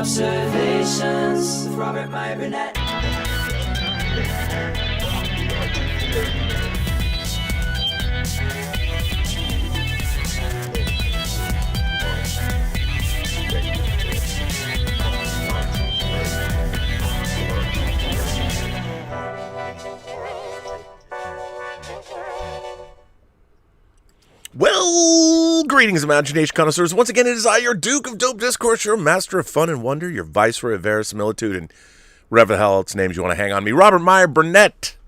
Observations with Robert Meyer Burnett. Well, greetings, imagination connoisseurs. Once again, it is I, your Duke of Dope Discourse, your master of fun and wonder, your viceroy of verisimilitude, and whatever the hell else names you want to hang on me, Robert Meyer Burnett.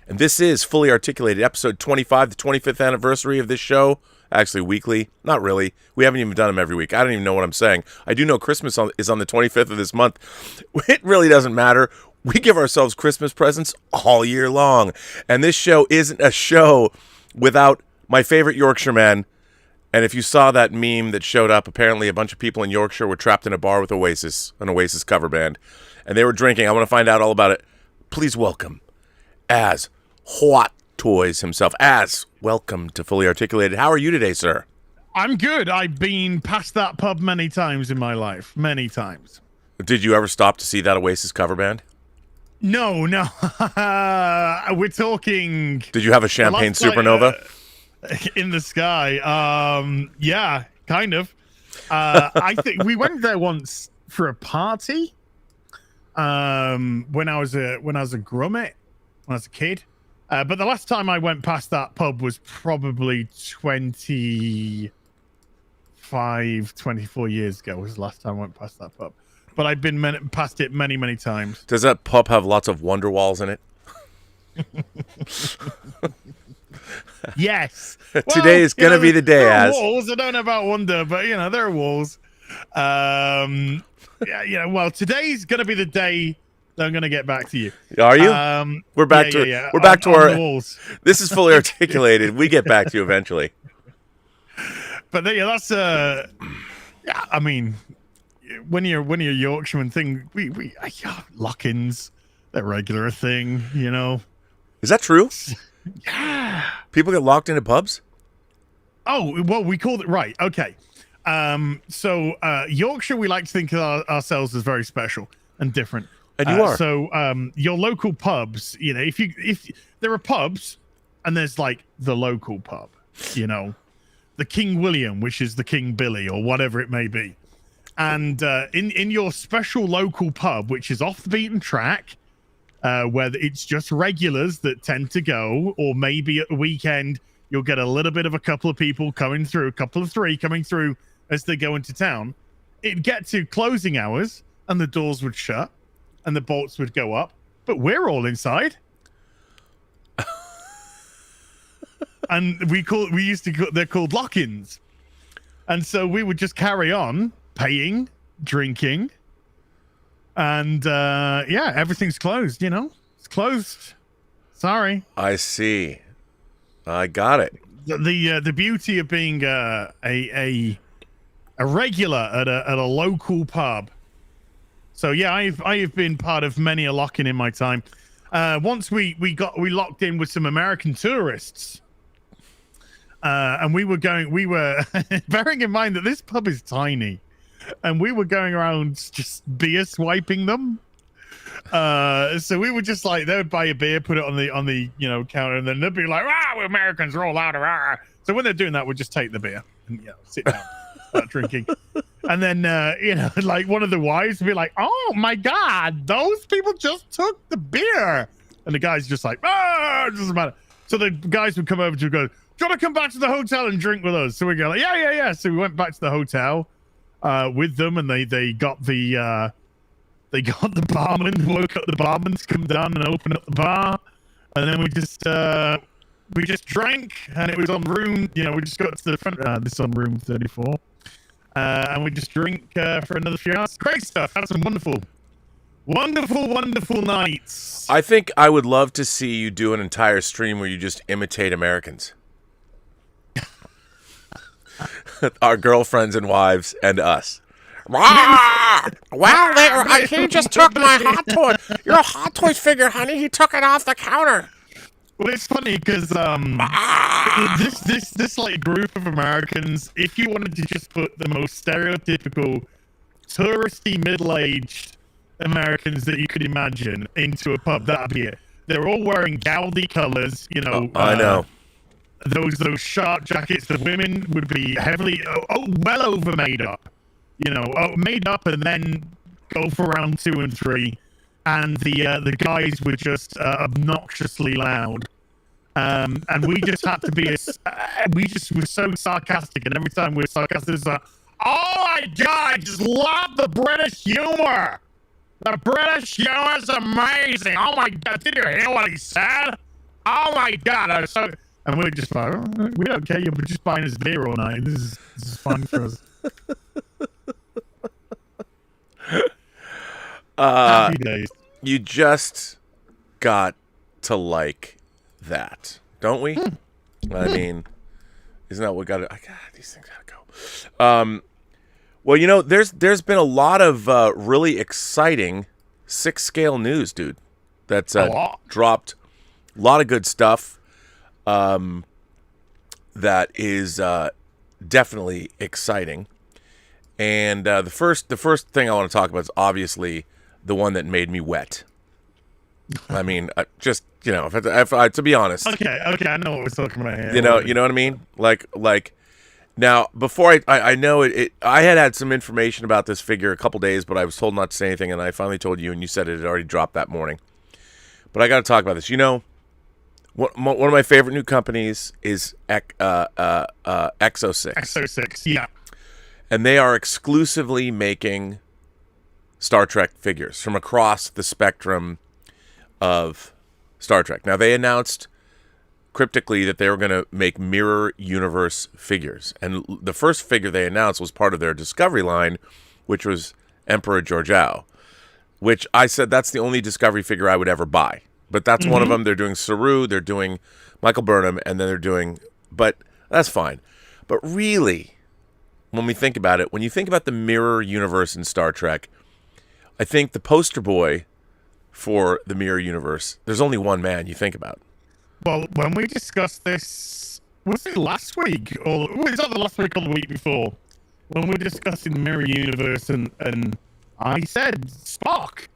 And this is Fully Articulated, episode 25, the 25th anniversary of this show. Actually, weekly. Not really. We haven't even done them every week. I don't even know what I'm saying. I do know Christmas is on the 25th of this month. It really doesn't matter. We give ourselves Christmas presents all year long. And this show isn't a show without my favorite Yorkshireman. And if you saw that meme that showed up, apparently a bunch of people in Yorkshire were trapped in a bar with Oasis, an Oasis cover band. And they were drinking. I want to find out all about it. Please welcome, as Hot Toys himself, as welcome to Fully Articulated. How are you today, sir? I'm good. I've been past that pub many times in my life. Many times. Did you ever stop to see that Oasis cover band? No. We're talking... Did you have a champagne supernova? In the sky. Yeah, kind of. I think we went there once for a party. When I was a grommet, when I was a kid. But the last time I went past that pub was probably 24 years ago was the last time I went past that pub. But I've been past it many, many times. Does that pub have lots of wonder walls in it? Yes. Today is going to be the day, there are as walls. I don't know about wonder, but there are walls. Well, today's going to be the day that I'm going to get back to you. Are you? We're back to we're back to our walls. This is Fully Articulated. We get back to you eventually. But that's I mean, when you're Yorkshireman thing, we lock-ins, they're regular thing, Is that true? Yeah. People get locked into pubs? Oh, well, we called it right. Okay. So Yorkshire, we like to think of ourselves as very special and different. And you are. So your local pubs, if there are pubs and there's like the local pub, the King William, which is the King Billy or whatever it may be. And in your special local pub, which is off the beaten track, where it's just regulars that tend to go, or maybe at the weekend you'll get a little bit of a couple of people coming through, a couple of three coming through as they go into town. It'd get to closing hours and the doors would shut and the bolts would go up, but we're all inside. And they're called lock-ins. And so we would just carry on paying, drinking, and everything's closed. It's closed. Sorry. I see. I got it. The beauty of being a regular at a local pub. So yeah, I've been part of many a lock-in in my time. Once we locked in with some American tourists, and we were bearing in mind that this pub is tiny. And we were going around just beer swiping them. So we were just like, they would buy a beer, put it on the counter, and then they'd be like, we're Americans, roll out. So when they're doing that, we'd just take the beer and sit down, start drinking. And then like one of the wives would be like, oh my God, those people just took the beer. And the guy's just like, it doesn't matter. So the guys would come over to go, do you want to come back to the hotel and drink with us? So we go like, yeah. So we went back to the hotel with them, and they got the barman, woke up the barman to come down and open up the bar, and then we just drank, and it was on room, we just got to the front, this on room 34, and we just drink for another few hours. Great stuff. Had some wonderful nights. I think I would love to see you do an entire stream where you just imitate Americans. Our girlfriends and wives and us. Well, he just took my Hot Toy. Your Hot Toys figure, honey. He took it off the counter. Well, it's funny because this like group of Americans, if you wanted to just put the most stereotypical touristy middle-aged Americans that you could imagine into a pub. That'd be it. They're all wearing Gaudi colors, you know. I know. Those sharp jackets. The women would be heavily, well over made up. You know, made up and then go for round 2 and 3. And the guys were just obnoxiously loud. And we just had to be we just were so sarcastic, and every time we were sarcastic, it's like, oh my god, I just love the British humor. The British humor is amazing. Oh my god, did you hear what he said? Oh my god, I was so. And we're just like, oh, we don't care. You're just buying us beer all night. This is fun for us. Happy days. You just got to like that, don't we? I mean, isn't that what got to? God, these things gotta go. Well, you know, there's been a lot of really exciting 6-scale news, dude. That's dropped. A lot of good stuff. That is definitely exciting. And the first thing I want to talk about is obviously the one that made me wet. I mean, just, you know, if I to be honest. Okay, I know what we're talking about here. You know what I mean? Like now, before I know it, I had some information about this figure a couple days, but I was told not to say anything, and I finally told you, and you said it had already dropped that morning. But I got to talk about this. You know, one of my favorite new companies is Exo6. Exo6, yeah. And they are exclusively making Star Trek figures from across the spectrum of Star Trek. Now, they announced cryptically that they were going to make mirror universe figures. And the first figure they announced was part of their Discovery line, which was Emperor Georgiou, which I said that's the only Discovery figure I would ever buy. But that's one of them. They're doing Saru, they're doing Michael Burnham, and then they're doing... But that's fine. But really, when we think about it, when you think about the mirror universe in Star Trek, I think the poster boy for the mirror universe, there's only one man you think about. Well, when we discussed this, was it last week? Or was it the last week or the week before? When we were discussing the mirror universe, and I said Spock.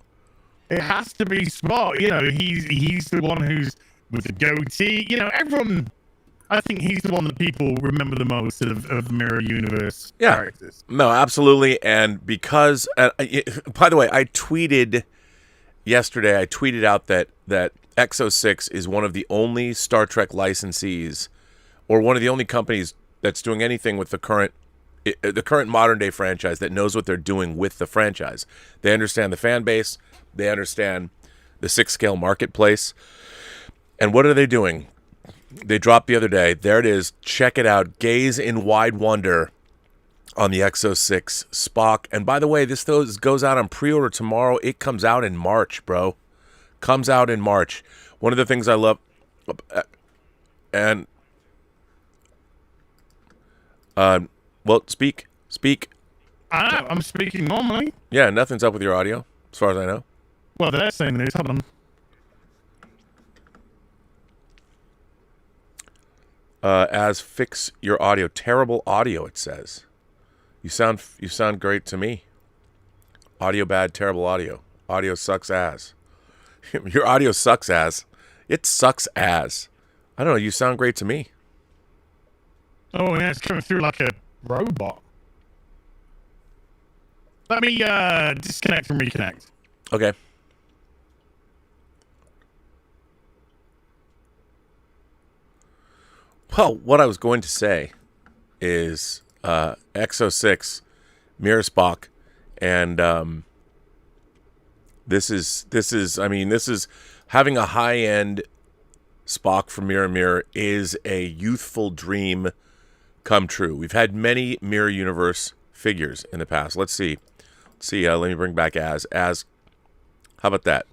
It has to be Spock. You know, he's the one who's with the goatee. You know, everyone. I think he's the one that people remember the most of mirror universe characters. No, absolutely. And because, by the way, I tweeted yesterday. I tweeted out that Exo6 is one of the only Star Trek licensees, or one of the only companies that's doing anything with the current modern day franchise that knows what they're doing with the franchise. They understand the fan base. They understand the 6-scale marketplace. And what are they doing? They dropped the other day. There it is. Check it out. Gaze in wide wonder on the Exo6 Spock. And by the way, this goes out on pre-order tomorrow. It comes out in March, bro. Comes out in March. One of the things I love... And... well, speak. I'm speaking normally. Yeah, nothing's up with your audio, as far as I know. Well, they're saying there's hold on. As fix your audio. Terrible audio, it says. You sound great to me. Audio bad, terrible audio. Audio sucks ass. Your audio sucks ass. It sucks ass. I don't know, you sound great to me. Oh, yeah, it's coming through like a robot. Let me disconnect and reconnect. Okay. Well, what I was going to say is Exo6, Mirror Spock, and this is having a high-end Spock from Mirror is a youthful dream come true. We've had many Mirror Universe figures in the past. Let's see. Let me bring back Az. How about that?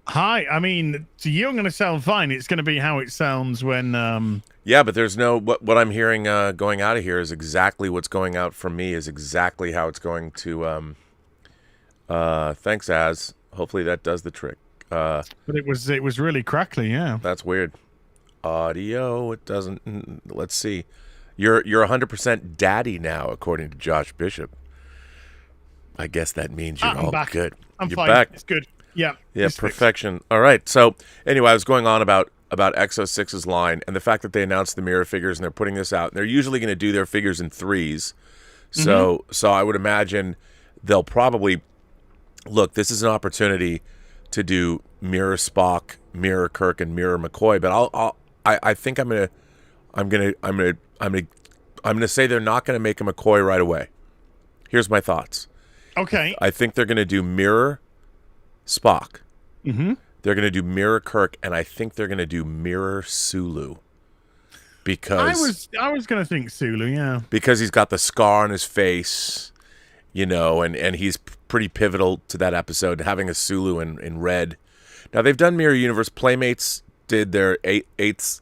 Hi. I mean, to you, I'm going to sound fine. It's going to be how it sounds when... Yeah, but there's no... What I'm hearing going out of here is exactly what's going out from me is exactly how it's going to... thanks, Az. Hopefully that does the trick. But it was really crackly, yeah. That's weird. Audio, it doesn't... Let's see. You're 100% daddy now, according to Josh Bishop. I guess that means you're all back. good. I'm You're fine. back. It's good. Yeah. Yeah, it's fixed. perfection. All right. So anyway, I was going on about Exo-6's line and the fact that they announced the mirror figures and they're putting this out. And they're usually going to do their figures in threes. So I would imagine they'll probably look. This is an opportunity to do Mirror Spock, Mirror Kirk, and Mirror McCoy. But I think I'm gonna say they're not gonna make a McCoy right away. Here's my thoughts. Okay. I think they're gonna do Mirror Spock. Mm-hmm. They're gonna do Mirror Kirk, and I think they're gonna do Mirror Sulu. Because I was gonna think Sulu, yeah. Because he's got the scar on his face, and he's pretty pivotal to that episode, having a Sulu in red. Now they've done Mirror Universe. Playmates did their 8-inch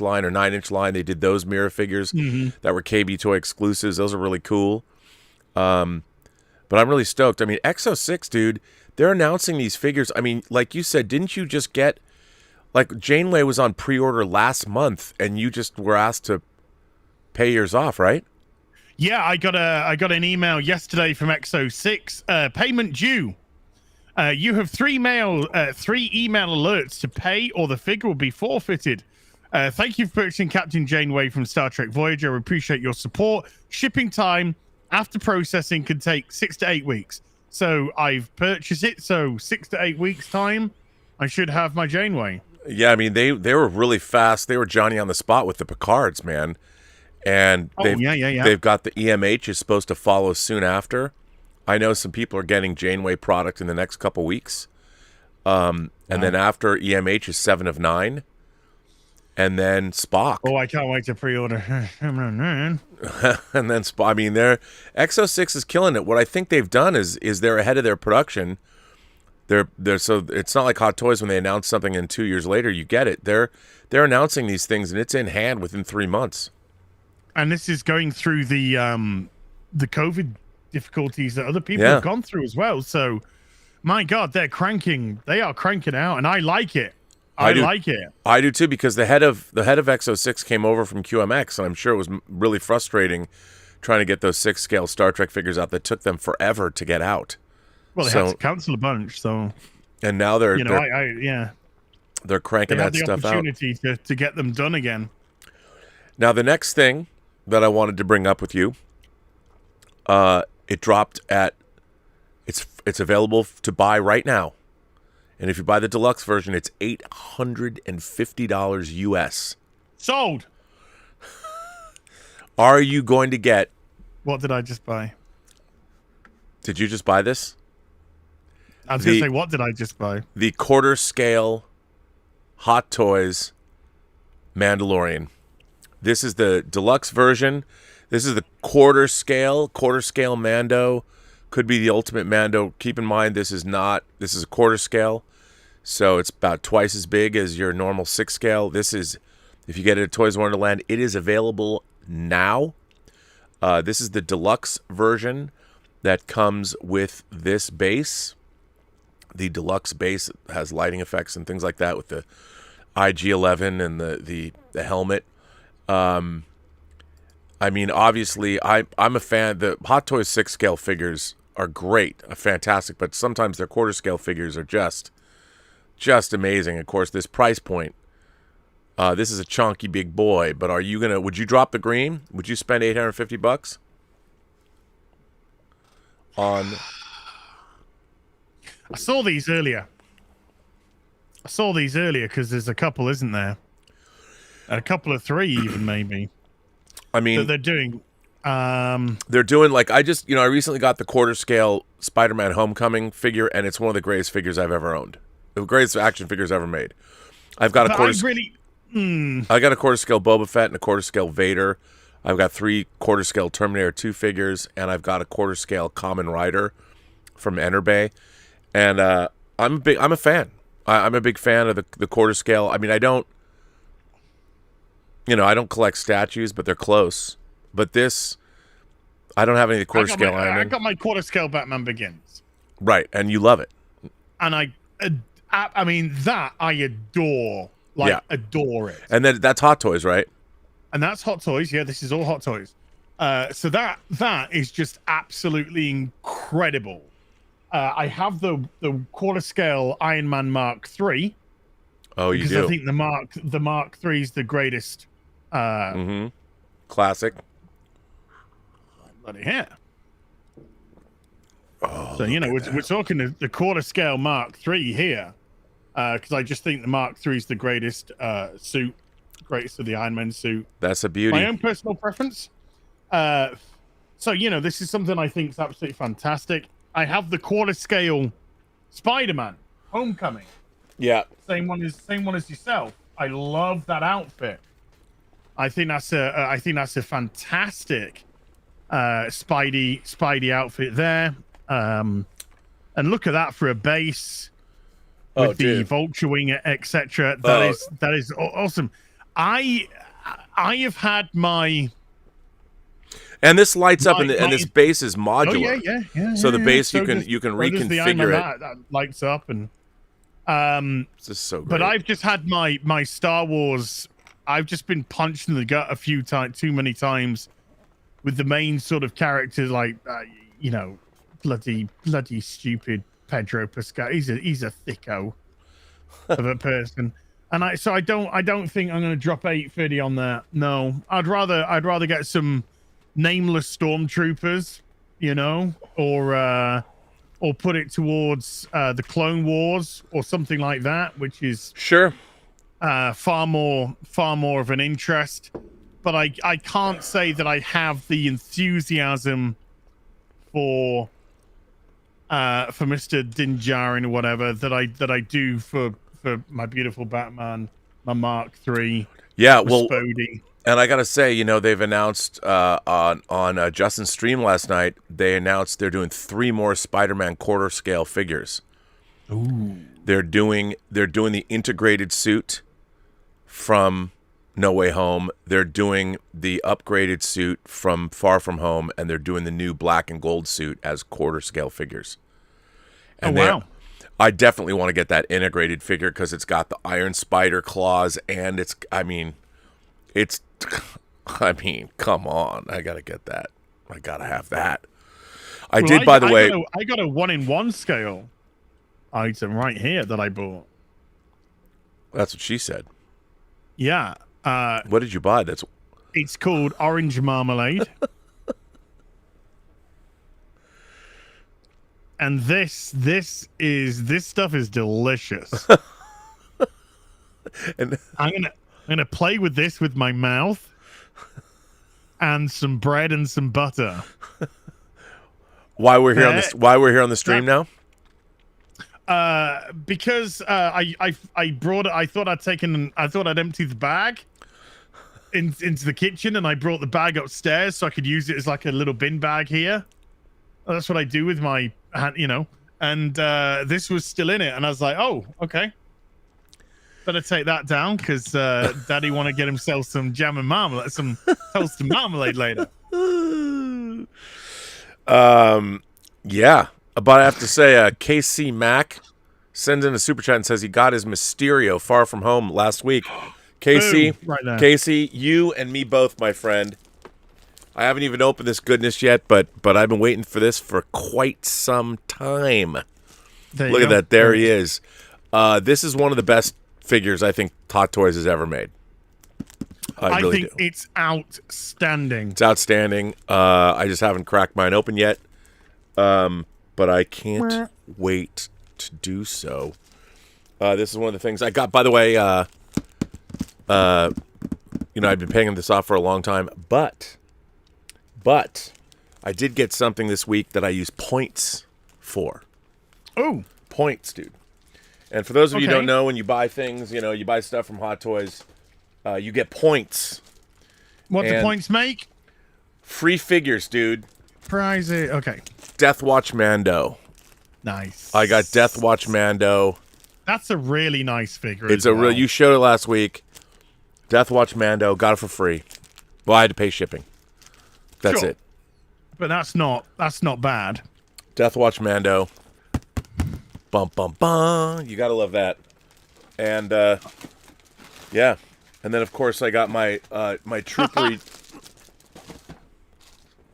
line or 9-inch line. They did those mirror figures that were KB Toy exclusives. Those are really cool. But I'm really stoked. I mean, Exo-6, dude, they're announcing these figures. I mean, like you said, didn't you just get, like, Janeway was on pre-order last month, and you just were asked to pay yours off, right? Yeah, I got an email yesterday from Exo-6. Payment due. You have three email alerts to pay, or the figure will be forfeited. Thank you for purchasing Captain Janeway from Star Trek Voyager. We appreciate your support. Shipping time after processing can take 6 to 8 weeks. So I've purchased it. So 6 to 8 weeks time, I should have my Janeway. Yeah, I mean they were really fast. They were Johnny on the spot with the Picards, man. And they've got the EMH is supposed to follow soon after. I know some people are getting Janeway product in the next couple weeks. And then after EMH is 7 of 9. And then Spock. Oh, I can't wait to pre-order. And then Spock. I mean, Exo-6 is killing it. What I think they've done is they're ahead of their production. They're so it's not like Hot Toys when they announce something and 2 years later you get it. They're announcing these things and it's in hand within 3 months. And this is going through the COVID difficulties that other people have gone through as well. So, my God, they are cranking out, and I like it. I like it. I do too, because the head of Exo-6 came over from QMX, and I'm sure it was really frustrating trying to get those 6-scale Star Trek figures out that took them forever to get out. Well, they had to cancel a bunch, so. And now they're they're cranking that stuff out. The opportunity to get them done again. Now, the next thing that I wanted to bring up with you, it dropped at it's available to buy right now, and if you buy the deluxe version, it's $850 US. Sold. Are you going to get? What did I just buy? Did you just buy this? I was going to say, what did I just buy? The quarter scale Hot Toys Mandalorian. This is the deluxe version. This is the quarter scale Mando. Could be the ultimate Mando. Keep in mind, this is a quarter scale. So it's about twice as big as your normal 6 scale. This is, if you get it at Toys Wonderland, it is available now. This is the deluxe version that comes with this base. The deluxe base has lighting effects and things like that with the IG-11 and the helmet. I mean, obviously, I'm a fan. The Hot Toys 6-scale figures are great, fantastic, but sometimes their quarter-scale figures are just amazing. Of course, this price point, this is a chunky big boy, but would you drop the green? Would you spend $850 on? I saw these earlier because there's a couple, isn't there? A couple of 3 even, maybe. I mean, that they're doing. They're doing, like, I recently got the quarter scale Spider-Man Homecoming figure, and it's one of the greatest figures I've ever owned. The greatest action figures ever made. I've got a quarter. I got a quarter scale Boba Fett and a quarter scale Vader. I've got 3 quarter scale Terminator 2 figures, and I've got a quarter scale Kamen Rider from Enterbay. And I'm a fan. I'm a big fan of the quarter scale. I mean, I don't collect statues, but they're close. But this, I don't have any of the quarter scale Iron Man. I got my quarter scale Batman Begins. Right, and you love it. And I mean, that I adore. Adore it. And then that's Hot Toys, right? And that's Hot Toys. Yeah, this is all Hot Toys. So that is just absolutely incredible. I have the quarter scale Iron Man Mark III. Oh, you because do? I think the Mark III is the greatest. Classic. Bloody hell. Oh, So, we're talking the quarter scale Mark III here. Because I just think the Mark III is the greatest suit, greatest of the Iron Man suit. That's a beauty. My own personal preference. So, this is something I think is absolutely fantastic. I have the quarter scale Spider-Man Homecoming. Yeah. Same one as yourself. I love that outfit. I think that's a fantastic Spidey outfit there. And look at that for a base with the vulture wing, etc. That is awesome. I have had my. And this lights up, and this base is modular. Oh, yeah. So the base So you can reconfigure it. That lights up, and this is so great. But I've just had my Star Wars. I've just been punched in the gut a few times, too many times, with the main sort of character, like bloody stupid Pedro Pascal. He's a thicko of a person. And I don't think I'm going to drop 850 on that. No, I'd rather get some nameless stormtroopers, or put it towards the Clone Wars or something like that, which is sure far more of an interest. But I can't say that I have the enthusiasm for Mr. Din Djarin or whatever that I do for my beautiful Batman, my Mark III. Yeah, well, Spody. And I gotta say, they've announced on Justin's stream last night. They announced they're doing 3 more Spider-Man quarter scale figures. Ooh. They're doing the integrated suit from No Way Home. They're doing the upgraded suit from Far From Home, and they're doing the new black and gold suit as quarter scale figures. And wow! I definitely want to get that integrated figure because it's got the Iron Spider claws, and come on. I got to get that. I got to have that. I got a 1-in-1 scale item right here that I bought. That's what she said. Yeah. What did you buy? It's called Orange Marmalade. And this stuff is delicious. And I'm gonna play with this with my mouth and some bread and some butter. Why we're here on the stream now? Because I brought it. I thought I'd empty the bag into the kitchen, and I brought the bag upstairs so I could use it as like a little bin bag here. That's what I do with my hand, And this was still in it, and I was like, "Oh, okay, better take that down because Daddy want to get himself some jam and marmalade, some toast and marmalade later." Yeah, but I have to say, KC Mac sends in a super chat and says he got his Mysterio Far From Home last week. KC, right there. KC, you and me both, my friend. I haven't even opened this goodness yet, but I've been waiting for this for quite some time. Look at that. There he is. This is one of the best figures I think Hot Toys has ever made. I really think it's outstanding. It's outstanding. I just haven't cracked mine open yet. But I can't wait to do so. This is one of the things I got, by the way, I've been paying this off for a long time, but I did get something this week that I use points for. Oh, points, dude. And for those of you who don't know, when you buy things, you buy stuff from Hot Toys, you get points. What do points make? Free figures, dude. Prize it. Okay. Death Watch Mando. Nice. I got Death Watch Mando. That's a really nice figure. It's a real. You showed it last week. Death Watch Mando. Got it for free. Well, I had to pay shipping. That's it. But that's not bad. Death Watch Mando. Bum bum bum. You gotta love that. And yeah. And then of course I got my my troopery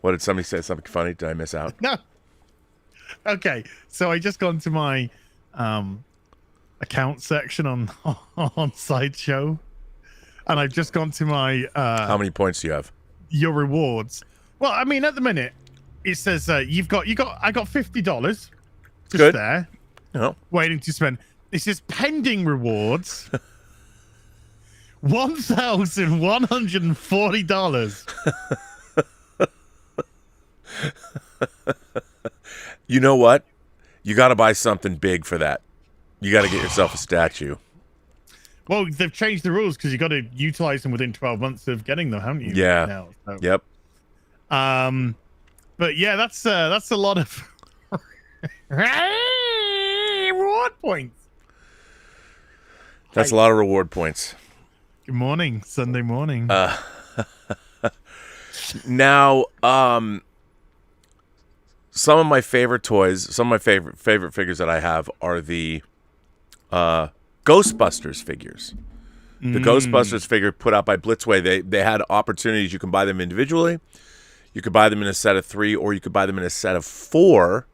What did somebody say? Something funny? Did I miss out? No. Okay, so I just gone to my account section on Sideshow, and I've just gone to my How many points do you have? your rewards. Well, I mean, at the minute, it says I got $50 just Good. there, No. waiting to spend. It says pending rewards, $1,140. You know what? You got to buy something big for that. You got to get yourself a statue. Well, they've changed the rules because you got to utilize them within 12 months of getting them, haven't you? Yeah. Now, so. Yep. But yeah, that's a lot of reward points. That's a lot of reward points. Good morning, Sunday morning. Now, some of my favorite toys, some of my favorite figures that I have are the Ghostbusters figures. The Ghostbusters figure put out by Blitzway. They had opportunities. You can buy them individually. You could buy them in a set of 3, or you could buy them in a set of 4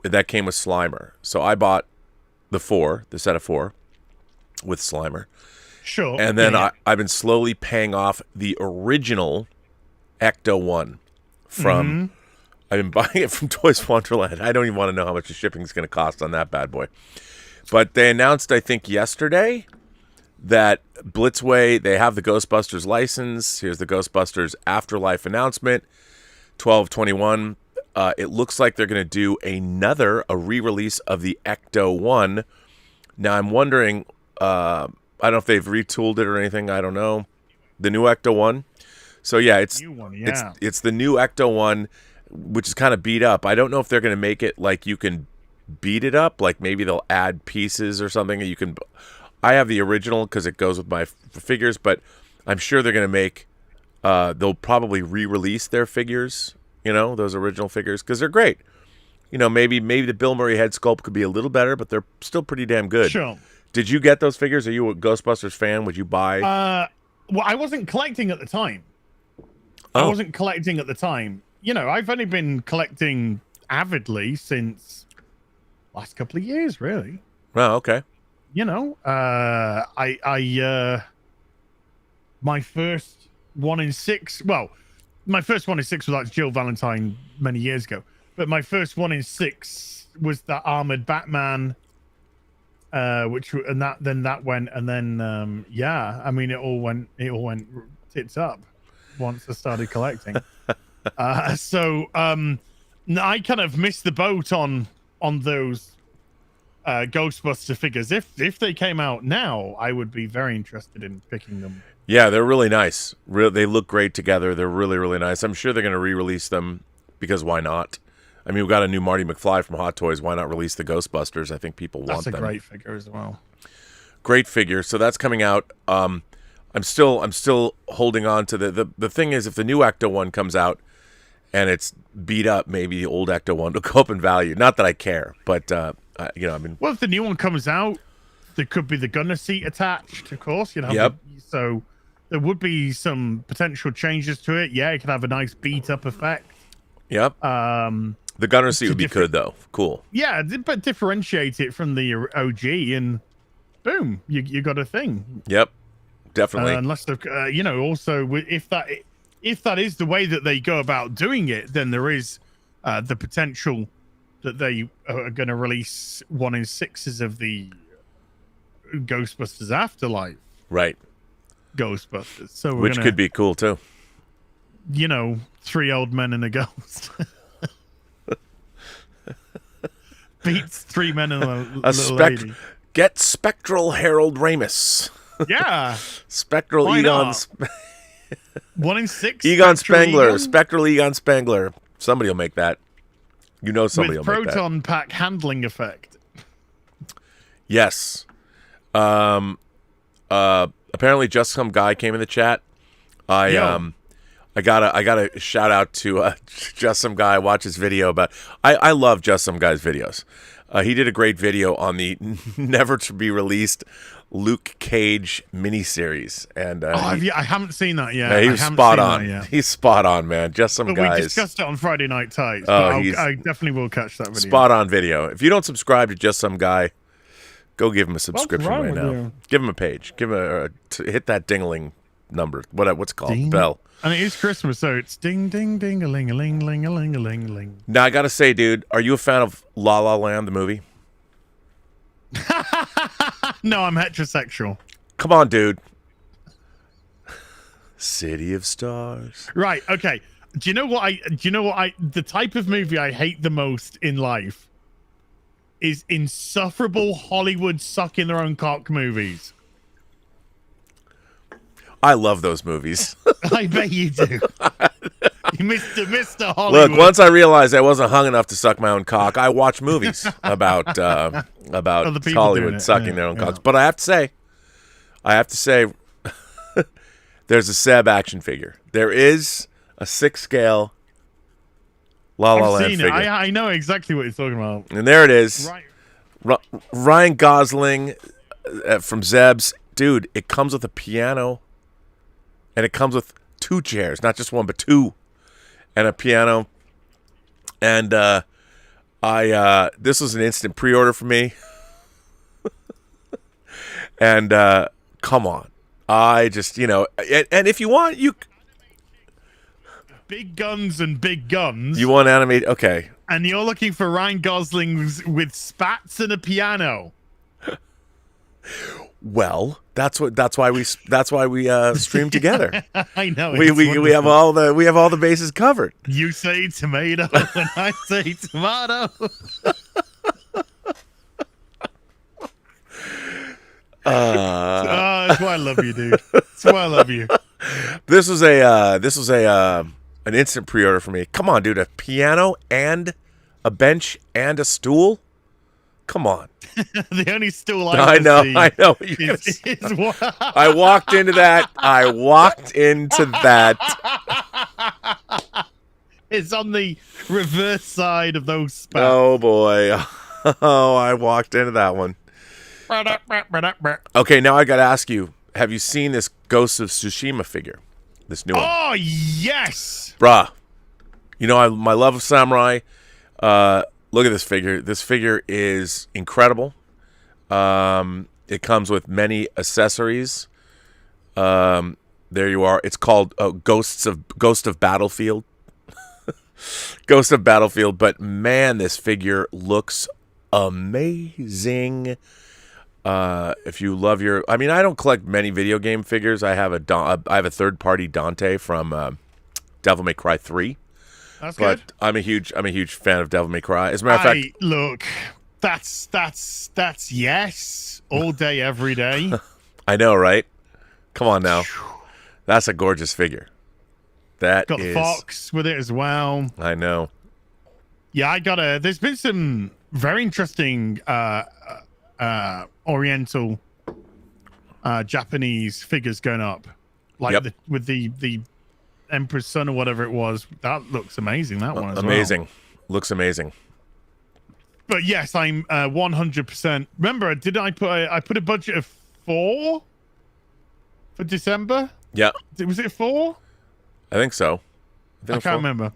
that came with Slimer. So I bought the set of 4 with Slimer. Sure. And then I've been slowly paying off the original Ecto 1 from... I've been buying it from Toys Wonderland. I don't even want to know how much the shipping is going to cost on that bad boy. But they announced, I think, yesterday that Blitzway, they have the Ghostbusters license. Here's the Ghostbusters Afterlife announcement, 12/21. It looks like they're going to do a re-release of the Ecto 1. Now, I'm wondering, I don't know if they've retooled it or anything. I don't know. The new Ecto 1. So, yeah, it's New one, yeah. it's the new Ecto 1, which is kind of beat up. I don't know if they're going to make it like you can beat it up. Like maybe they'll add pieces or something. You can. I have the original because it goes with my figures, but I'm sure they're going to make. They'll probably re-release their figures. You know, those original figures because they're great. You know, maybe the Bill Murray head sculpt could be a little better, but they're still pretty damn good. Sure. Did you get those figures? Are you a Ghostbusters fan? Would you buy? Well, I wasn't collecting at the time. I wasn't collecting at the time. You know, I've only been collecting avidly since last couple of years, really. Oh, okay. You know, my first 1 in 6. Well, my first 1 in 6 was like Jill Valentine many years ago. But my first 1 in 6 was the armored Batman, which and that went, and then yeah, I mean it all went tits up once I started collecting. So I kind of missed the boat on those Ghostbuster figures. If they came out now, I would be very interested in picking them. Yeah, they're really nice. They look great together. They're really, really nice. I'm sure they're going to re-release them because why not? I mean, we've got a new Marty McFly from Hot Toys. Why not release the Ghostbusters? I think people want them. That's a great figure as well. Great figure. So that's coming out. I'm still holding on to the thing is, if the new Ecto 1 comes out and it's beat up, maybe the old Ecto 1 will go up in value. Not that I care, but you know, I mean, well, if the new one comes out, there could be the gunner seat attached, of course. You know, yep. So there would be some potential changes to it. Yeah, it could have a nice beat up effect. Yep. The gunner seat would be good though. Cool. Yeah, but differentiate it from the OG, and boom, you got a thing. Yep. Definitely. Unless you know, also if that is the way that they go about doing it, then there is the potential that they are going to release 1 in 6s of the Ghostbusters Afterlife. Right. Ghostbusters. So which could be cool too. You know, 3 old men and a ghost. Beats 3 men and a little lady. Get Spectral Harold Ramis. Yeah. Spectral Why Egon. 1 in 6. Egon Spengler. Spectral Egon Spengler. Somebody will make that. You know somebody will make that. With proton pack handling effect. Yes. Apparently just some guy came in the chat. I got a shout out to just some guy. Watch his video about. I love just some guy's videos. He did a great video on the never to be released Luke Cage miniseries, and I haven't seen that yet. yeah, he was spot on. He's spot on, man. Just some guys. We discussed it on Friday Night Tights. Oh, I definitely will catch that video. Spot on video. If you don't subscribe to Just Some Guy, go give him a subscription right now. You? Give him a page. Give him hit that dingling number. What's it called? Ding. Bell. And it is Christmas, so it's ding ding ding a ling a ling ling a ling a ling a ling. Now I gotta say, dude, are you a fan of La La Land, the movie? No, I'm heterosexual. Come on, dude. City of Stars. Right. Okay. Do you know what the type of movie I hate the most in life is insufferable Hollywood sucking their own cock movies. I love those movies. I bet you do. You Mr. Hollywood. Look, once I realized I wasn't hung enough to suck my own cock, I watched movies about Hollywood sucking their own cocks. But I have to say, there's a Seb action figure. There is a 6-scale La La Land figure. I know exactly what you're talking about. And there it is. Right. Ryan Gosling from Zeb's. Dude, it comes with a piano. And it comes with 2 chairs, not just one, but 2, and a piano. And this was an instant pre-order for me. And come on, I just and if you want, you big guns and big guns. You want animate? Okay. And you're looking for Ryan Gosling with spats and a piano. Well, that's why we stream together. I know. We have all the bases covered. You say tomato and I say tomato. That's why I love you, dude. That's why I love you. This was an instant pre-order for me. Come on, dude, a piano and a bench and a stool. Come on. The only stool I know. Is I walked into that. It's on the reverse side of those spats. Oh boy. Oh, I walked into that one. Okay, now I got to ask you, have you seen this Ghost of Tsushima figure? This new one. Oh, yes. Bruh. My love of samurai. Look at this figure. This figure is incredible. It comes with many accessories. There you are. It's called Ghost of Battlefield. Ghost of Battlefield. But man, this figure looks amazing. If you love I don't collect many video game figures. I have a third-party Dante from Devil May Cry 3. That's but good. I'm a huge fan of Devil May Cry. As a matter of fact, look, that's yes, all day, every day. I know, right? Come on now, that's a gorgeous figure. Got the fox with it as well. I know. Yeah, there's been some very interesting Oriental, Japanese figures going up, like with the Emperor's Son or whatever it was. That looks amazing. That one as amazing. Well. Looks amazing. But yes, I'm 100%. Remember, I put a budget of 4 for December? Yeah. Was it 4? I think so. I can't remember.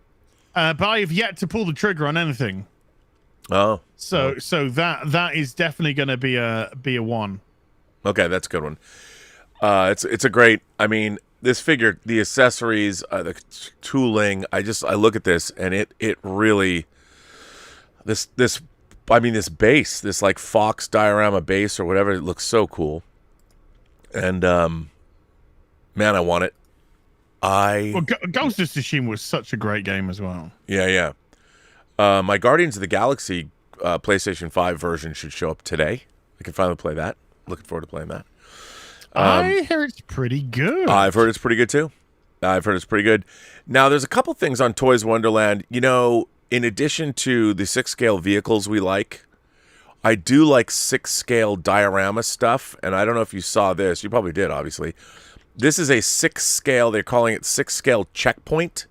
But I have yet to pull the trigger on anything. Oh. So that is definitely going to be a 1. Okay, that's a good one. It's a great. This figure, the accessories, the tooling. I look at this and it really. This base, this like Fox diorama base or whatever, it looks so cool. And man, I want it. Ghost of Tsushima was such a great game as well. Yeah. My Guardians of the Galaxy PlayStation 5 version should show up today. I can finally play that. Looking forward to playing that. I hear it's pretty good. I've heard it's pretty good too. Now, there's a couple things on Toys Wonderland. In addition to the 6-scale vehicles we like, I do like 6-scale diorama stuff. And I don't know if you saw this. You probably did, obviously. This is a 6-scale. They're calling it 6-scale checkpoint.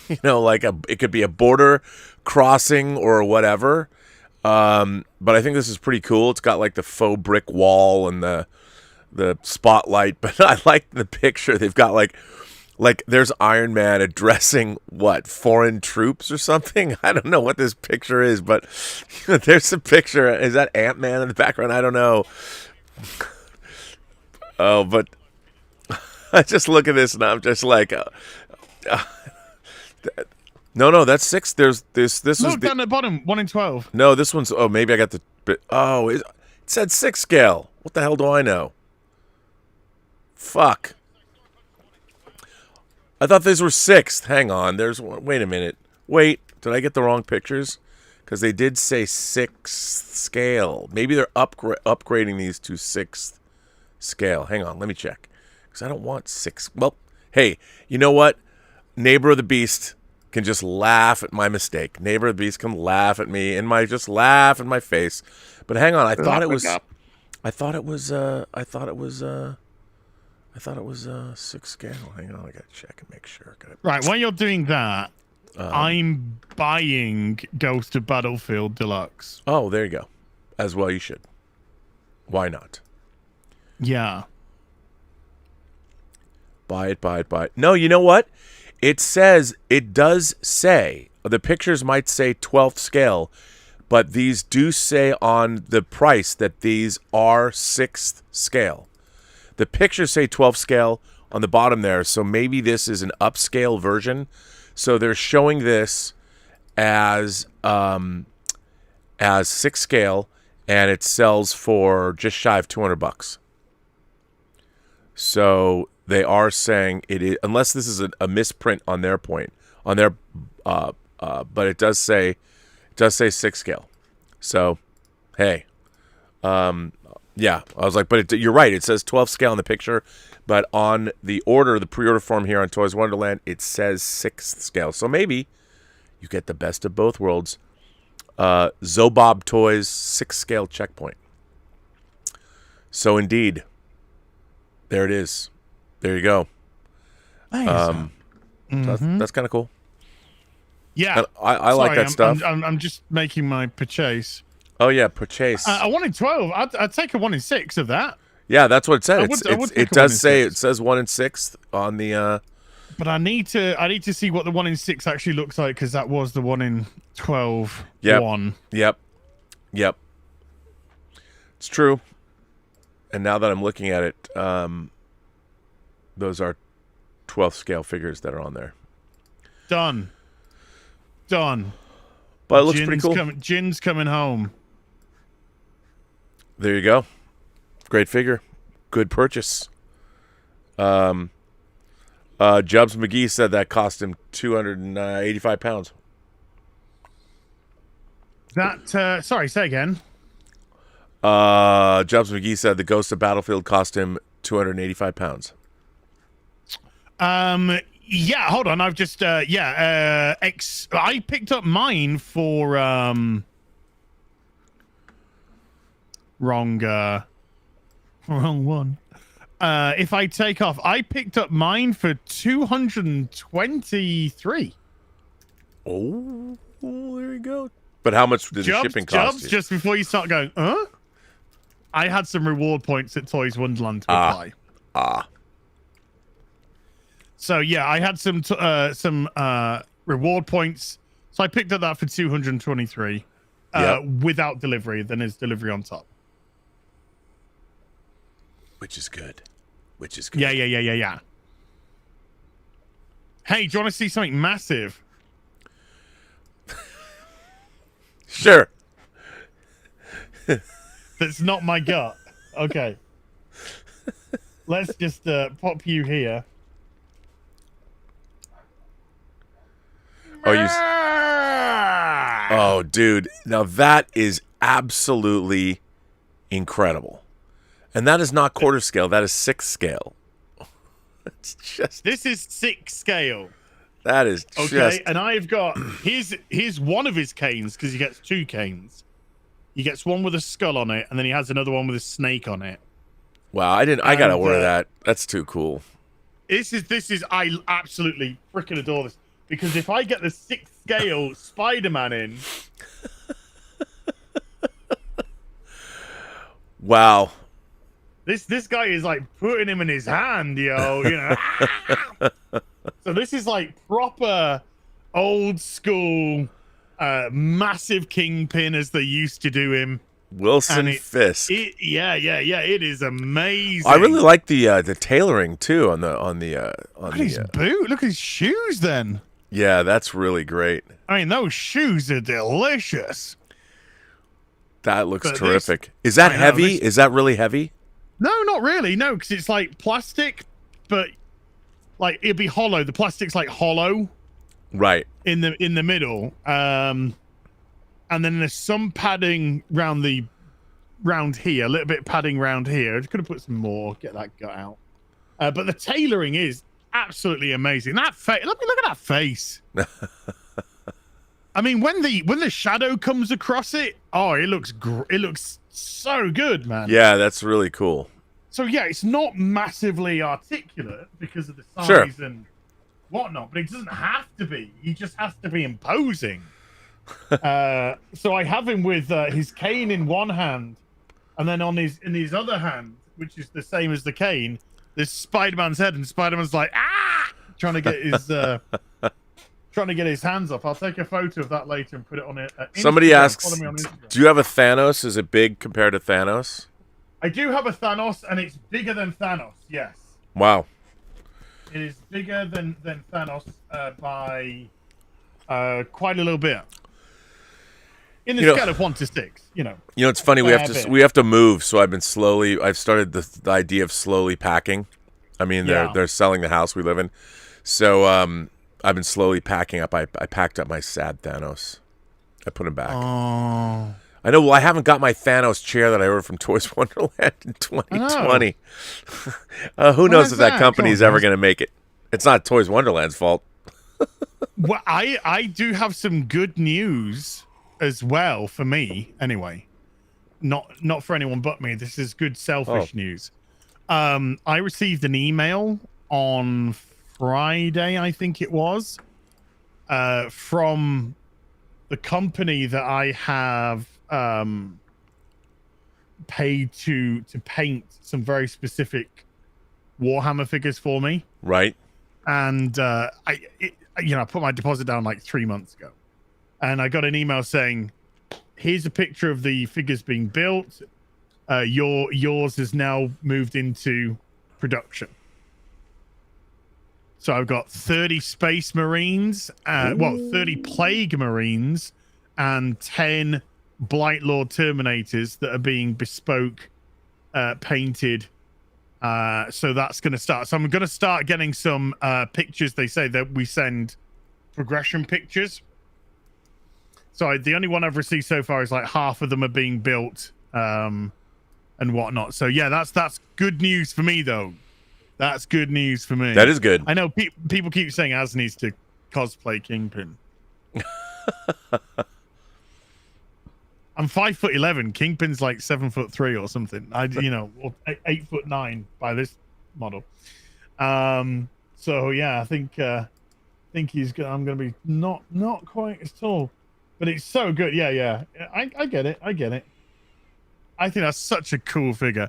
It could be a border crossing or whatever. But I think this is pretty cool. It's got like the faux brick wall and the spotlight, but I like the picture. They've got like there's Iron Man addressing what, foreign troops or something. I don't know what this picture is, but there's a picture. Is that Ant-Man in the background? I don't know. Oh, but I just look at this and I'm just like, no, that's 6. This Look was down the bottom, 1 in 12. no, this one's. Oh, maybe I got the. Oh, it said 6 scale. What the hell do I know? Fuck. I thought these were 6th. Hang on. There's one. Wait a minute. Wait. Did I get the wrong pictures? Because they did say 6th scale. Maybe they're upgrading these to 6th scale. Hang on. Let me check. Because I don't want 6. Well, hey, you know what? Neighbor of the Beast can just laugh at my mistake. Neighbor of the Beast can laugh at me and just laugh in my face. But hang on. I thought it was 6 scale. Hang on, I gotta check and make sure. Right, when you're doing that, I'm buying Ghost of Battlefield Deluxe. Oh, there you go. As well, you should. Why not? Yeah. Buy it. No, you know what? It does say, the pictures might say 12th scale, but these do say on the price that these are 6th scale. The pictures say 12 scale on the bottom there, so maybe this is an upscale version. So they're showing this as 6 scale, and it sells for just shy of $200. So they are saying it is, unless this is a misprint on their point, but it does say 6 scale. So, hey, yeah, I was like, but you're right. It says 12 scale in the picture, but on the pre-order form here on Toys Wonderland, it says 6th scale. So maybe you get the best of both worlds. Zobob Toys 6th scale checkpoint. So indeed, there it is. There you go. Nice. That's kind of cool. Yeah, I like that stuff. I'm just making my purchase. Oh yeah, purchase. I wanted 12. I'd take a 1 in 6 of that. Yeah, that's what it said. It does say 6. It says 1 in 6th on the. But I need to see what the 1 in 6 actually looks like, because that was the 1 in 12 one. Yep. It's true. And now that I'm looking at it, those are 12th scale figures that are on there. Done. But it looks pretty cool. Jin's coming home. There you go. Great figure. Good purchase. Jubs McGee said that cost him 285 pounds. That sorry, say again. Jubs McGee said the Ghost of Battlefield cost him 285 pounds. Yeah, hold on. I've just I picked up mine for wrong one. If I take off, I picked up mine for 223. Oh, there you go. But how much did the shipping cost you? Just before you start going, I had some reward points at Toys Wonderland to apply. So yeah, I had some reward points. So I picked up that for 223 without delivery. Then there's delivery on top. Which is good. Yeah. Hey, do you want to see something massive? Sure. That's not my gut. Okay. Let's just pop you here. Oh, dude. Now that is absolutely incredible. And that is not quarter scale. That is 6th scale. It's just... This is 6th scale. That is okay, and I've got... Here's one of his canes, because he gets 2 canes. He gets one with a skull on it, and then he has another one with a snake on it. Wow, I gotta order that. That's too cool. I absolutely freaking adore this. Because if I get the 6th scale Spider-Man in, Wow. This guy is like putting him in his hand, yo. You know. So this is like proper old school, massive kingpin as they used to do him. Wilson Fisk. Yeah. It is amazing. I really like the tailoring too on Look at his boot. Look at his shoes. Then. Yeah, that's really great. I mean, those shoes are delicious. That looks terrific. Is that heavy? Is that really heavy? No, not really. No, because it's like plastic, but like it'd be hollow. The plastic's like hollow, right? In the middle, and then there's some padding round here, a little bit of padding round here. I could have put some more. Get that gut out. But the tailoring is absolutely amazing. That face. Look at that face. I mean, when the shadow comes across it, oh, it looks so good, man. Yeah, that's really cool. So yeah, it's not massively articulate because of the size and whatnot, but it doesn't have to be. He just has to be imposing. So I have him with his cane in one hand, and then in his other hand, which is the same as the cane, there's Spider-Man's head, and Spider-Man's like trying to get his hands off. I'll take a photo of that later and put it on it. Somebody asks, do you have a Thanos? Is it big compared to Thanos? I do have a Thanos, and it's bigger than Thanos, yes. Wow. It is bigger than Thanos by quite a little bit. In the scale of 1 to 6, you know. You know, it's funny. We have to move, so I've started the idea of slowly packing. I mean, they're selling the house we live in, so I've been slowly packing up. I packed up my sad Thanos. I put him back. Oh. I know. Well, I haven't got my Thanos chair that I ordered from Toys Wonderland in 2020. Who knows if that company's ever going to make it? It's not Toys Wonderland's fault. Well, I do have some good news as well for me. Anyway, not for anyone but me. This is good selfish news. I received an email on Friday, I think it was, from the company that I have paid to paint some very specific Warhammer figures for me. Right. And I put my deposit down like 3 months ago, and I got an email saying, "Here's a picture of the figures being built. Yours has now moved into production." So I've got 30 Space Marines, 30 Plague Marines, and 10 Blightlord Terminators that are being bespoke painted. So that's going to start. So I'm going to start getting some pictures. They say that we send progression pictures. So the only one I've received so far is like half of them are being built and whatnot. So yeah, that's good news for me, though. That's good news for me. That is good. I know people keep saying Az needs to cosplay Kingpin. I'm 5'11". Kingpin's like 7'3" or something. Or 8'9" by this model. So yeah, I think I'm gonna be not quite as tall, but it's so good. Yeah. I get it. I think that's such a cool figure.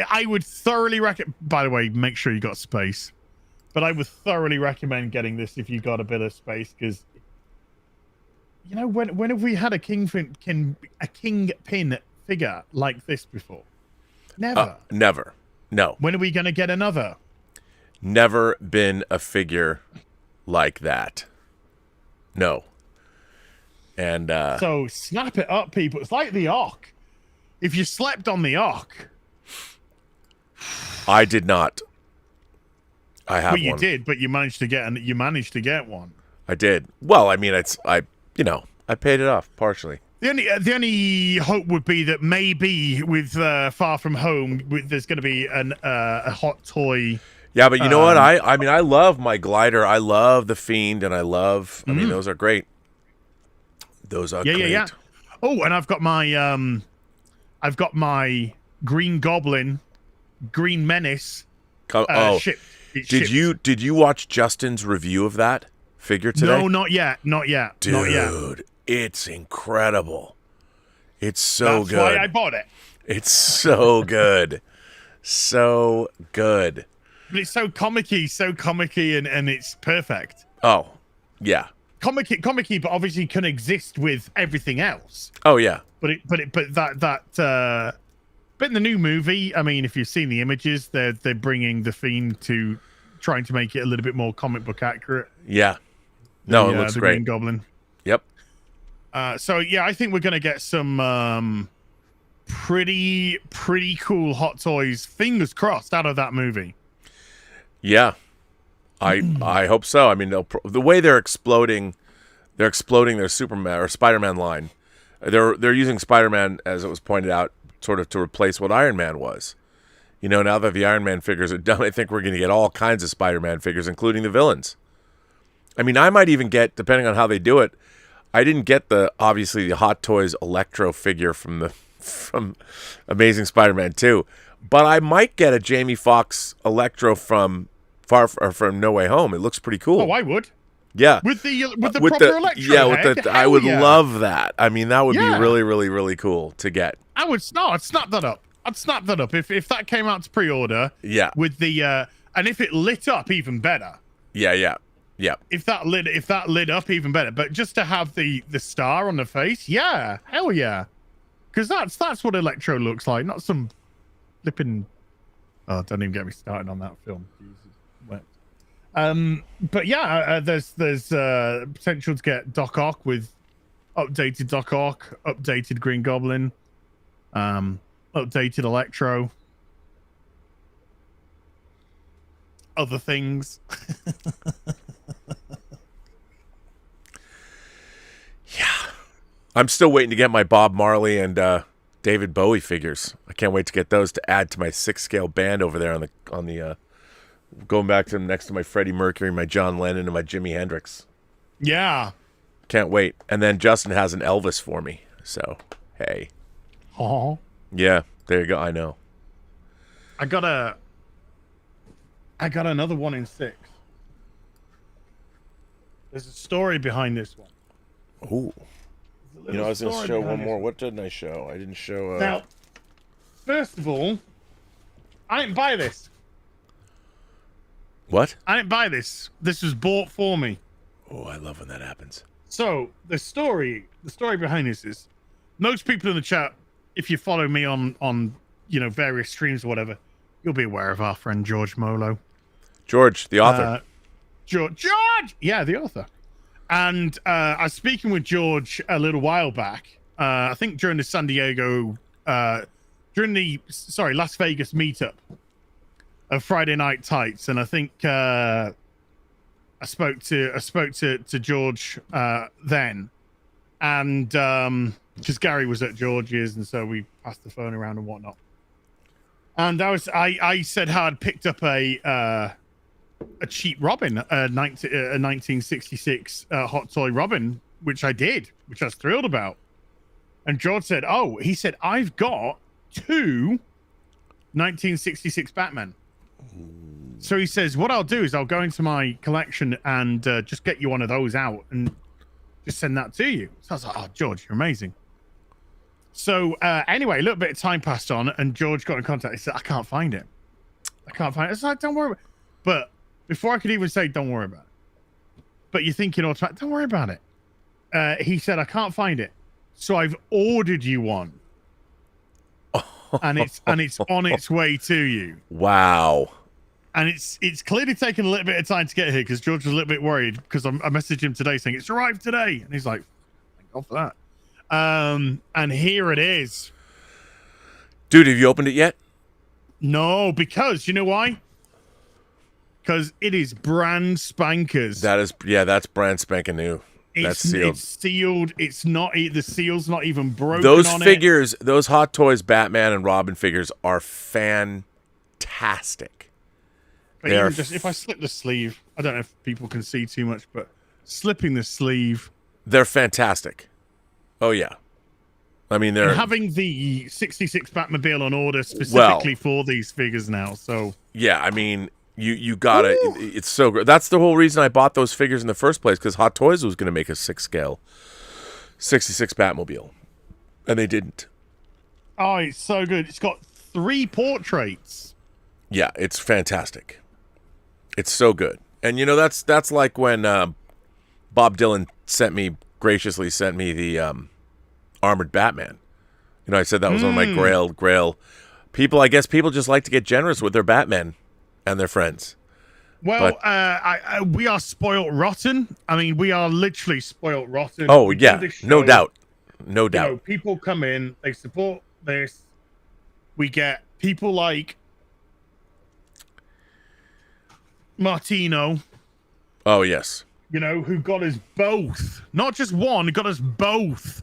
I would thoroughly recommend. By the way, make sure you got space. But I would thoroughly recommend getting this if you got a bit of space, because you know, when have we had a kingpin figure like this before? Never. Never. No. When are we going to get another? Never been a figure like that. No. And so snap it up, people. It's like the Ark. If you slept on the Ark. I did not. I have one. You did, but you managed to get one. I did. Well, I mean, I paid it off partially. The only hope would be that maybe with Far From Home, there's going to be a hot toy. Yeah, but you know what? I mean, I love my glider. I love the Fiend, and I mean, those are great. Those are great. Yeah. Oh, and I've got my Green Goblin, Green Menace. Shipped. Did you watch Justin's review of that figure today? No, not yet. Dude, it's incredible. It's so good. That's why I bought it. It's so good. So good. But it's so comic-y, and it's perfect. Oh, yeah. Comic-y, but obviously can exist with everything else. Oh, yeah. But in the new movie, I mean, if you've seen the images, they're bringing the Fiend to trying to make it a little bit more comic book accurate. Yeah. No, it looks the great. Green Goblin. Yep. So yeah, I think we're gonna get some pretty cool Hot Toys. Fingers crossed out of that movie. Yeah. I hope so. I mean, the way they're exploding their Superman or Spider-Man line. They're using Spider-Man, as it was pointed out, sort of to replace what Iron Man was. You know, now that the Iron Man figures are done, I think we're going to get all kinds of Spider-Man figures, including the villains. I mean, I might even get, depending on how they do it, I didn't get obviously the Hot Toys Electro figure from Amazing Spider-Man 2, but I might get a Jamie Foxx Electro from No Way Home. It looks pretty cool. Oh, I would. Yeah, with the proper Electro. Yeah, head. I would love that. I mean, that would be really, really, really cool to get. I'd snap that up. I'd snap that up if that came out to pre-order. Yeah. With the and if it lit up, even better. Yeah. If that lit up, even better. But just to have the star on the face, yeah, hell yeah. Because that's what Electro looks like, not some flipping. Oh, don't even get me started on that film. Jesus. But yeah, there's potential to get Doc Ock with updated Doc Ock, updated Green Goblin, updated Electro, other things. Yeah, I'm still waiting to get my Bob Marley and David Bowie figures. I can't wait to get those to add to my 6-scale band over there on the going back to them next to my Freddie Mercury, my John Lennon, and my Jimi Hendrix. Yeah. Can't wait. And then Justin has an Elvis for me. So, hey. Oh. Yeah, there you go. I know. I got another 1 in 6. There's a story behind this one. Ooh. You know, I was going to show one more. What didn't I show? I didn't show... Now, first of all, I didn't buy this. What? I didn't buy this. This was bought for me. Oh, I love when that happens. So the story behind this is, most people in the chat, if you follow me on various streams or whatever, you'll be aware of our friend George Molo. George, the author. George, yeah, the author. And I was speaking with George a little while back. I think during the Las Vegas meetup of Friday Night Tights, and I think I spoke to George then, and because Gary was at George's, and so we passed the phone around and whatnot. And I said how I'd picked up a cheap Robin, a 1966 Hot Toy Robin, which I did, which I was thrilled about. And George said, he said, I've got 2 1966 Batman. So he says, what I'll do is I'll go into my collection and just get you one of those out and just send that to you. So I was like, oh, George, you're amazing. So anyway, a little bit of time passed on, and George got in contact. He said, I can't find it. It's like, don't worry about it. But before I could even say, don't worry about it. But you're thinking, don't worry about it. He said, I can't find it. So I've ordered you one. and it's on its way to you. Wow. And it's clearly taken a little bit of time to get here, because George was a little bit worried, because I messaged him today saying it's arrived today, and he's like, thank God for that. And here it is. Dude, have you opened it yet? No, because you know why? Because it is brand spankers. That's brand spanking new. That's sealed. It's sealed. It's not. The seal's not even broken. Those on figures, those Hot Toys Batman and Robin figures are fantastic. But even just if I slip the sleeve, I don't know if people can see too much, but slipping the sleeve, they're fantastic. Oh yeah, I mean they're having the 66 Batmobile on order specifically for these figures now. So yeah, I mean you gotta. It's so great. That's the whole reason I bought those figures in the first place, because Hot Toys was going to make a 6-scale 66 Batmobile, and they didn't. Oh, it's so good. It's got 3 portraits. Yeah, it's fantastic. It's so good. And that's like when Bob Dylan graciously sent me the armored Batman. I said that was one of my grail people. I guess people just like to get generous with their Batmen and their friends. Well, we are spoiled rotten. I mean, we are literally spoiled rotten. Oh, yeah. No doubt. No doubt. People come in, they support this. We get people like Martino. Oh, yes. Who got us both. Not just one, got us both.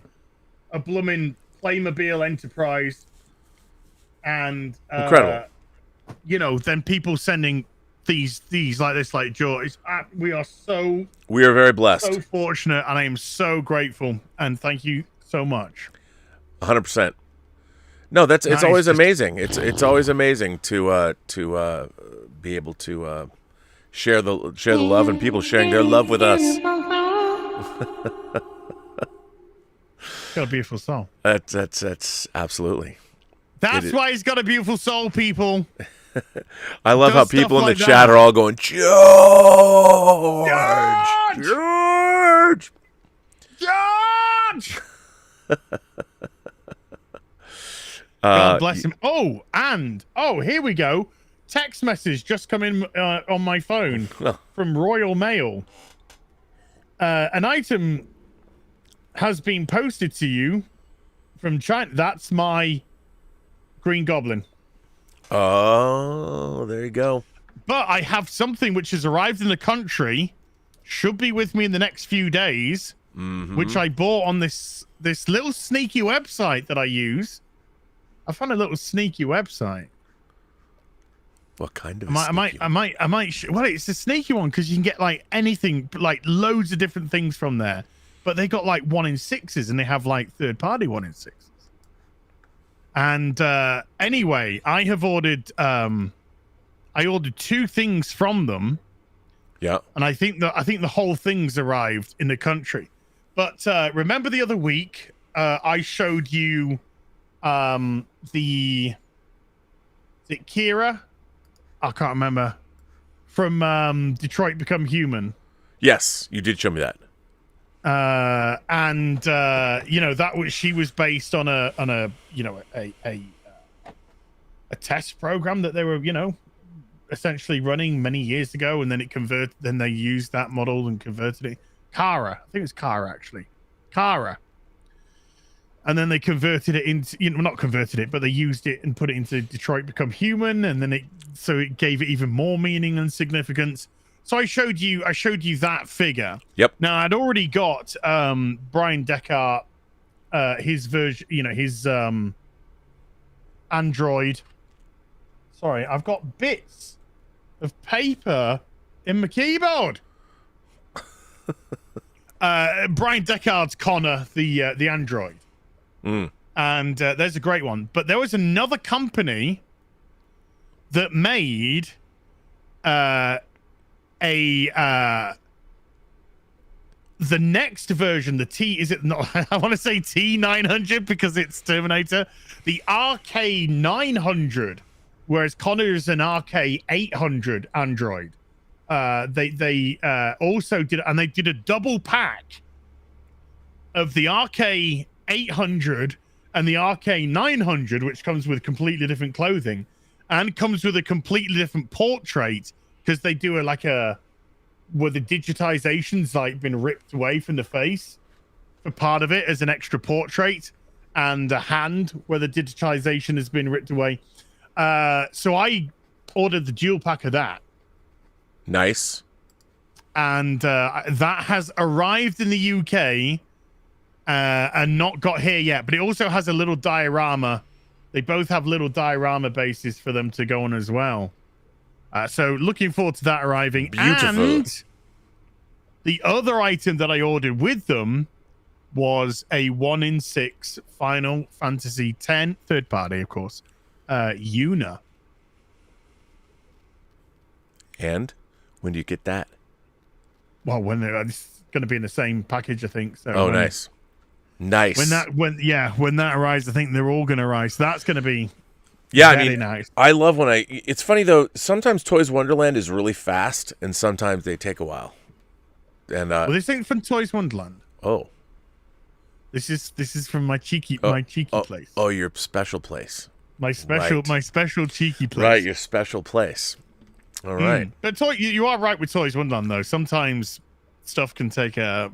A blooming Playmobil Enterprise. And, incredible. Then people sending these like this, like George. We are very blessed. So fortunate, and I am so grateful. And thank you so much. 100%. No, it's always amazing. It's always amazing to be able to share the love and people sharing their love with us. Got a beautiful soul. That's absolutely. That's why he's got a beautiful soul, people. I love how people in the chat are all going, George! God bless him. Here we go. Text message just come in on my phone from Royal Mail. An item has been posted to you from China. That's my Green Goblin. Oh, there you go. But I have something which has arrived in the country, should be with me in the next few days, which I bought on this little sneaky website that I use. I found a little sneaky website. What kind of? I might. Well, it's a sneaky one because you can get like anything, like loads of different things from there. But they got like 1-in-6s, and they have like third-party 1-in-6s. And anyway, I have ordered. I ordered 2 things from them. Yeah. And I think the whole thing's arrived in the country. But remember the other week, I showed you is it Kira? I can't remember. From Detroit Become Human. Yes, you did show me that. She was based on a test program that they were, essentially running many years ago, and then then they used that model and converted it. Kara. I think it's Kara, actually. Kara. And then they converted it into, not converted it, but they used it and put it into Detroit Become Human, and then it gave it even more meaning and significance. So I showed you that figure. Yep. Now I'd already got Brian Deckard, his version, his Android. Sorry, I've got bits of paper in my keyboard. Brian Deckard's Connor, the Android. And there's a great one. But there was another company that made the next version, the I want to say T900 because it's Terminator, the RK900, whereas Connor is an RK800 Android. They also did, and they did a double pack of the RK800 and the RK900, which comes with completely different clothing and comes with a completely different portrait, because they do where the digitization's like been ripped away from the face for part of it as an extra portrait, and a hand where the digitization has been ripped away. So I ordered the dual pack of that. Nice. And that has arrived in the UK and not got here yet, but it also has a little diorama. They both have little diorama bases for them to go on as well. So looking forward to that arriving. Beautiful. And the other item that I ordered with them was a 1-in-6 Final Fantasy X, third party, of course, Yuna. And when do you get that? Well, when it's going to be in the same package, I think. So nice. Nice. When that arrives, I think they're all going to arrive. So that's going to be very nice. I love when it's funny though, sometimes Toys Wonderland is really fast and sometimes they take a while. And well, this ain't from Toys Wonderland. Oh. This is from my cheeky place. Oh, your special place. My special cheeky place. Right, your special place. All right. But you are right with Toys Wonderland though. Sometimes stuff can take a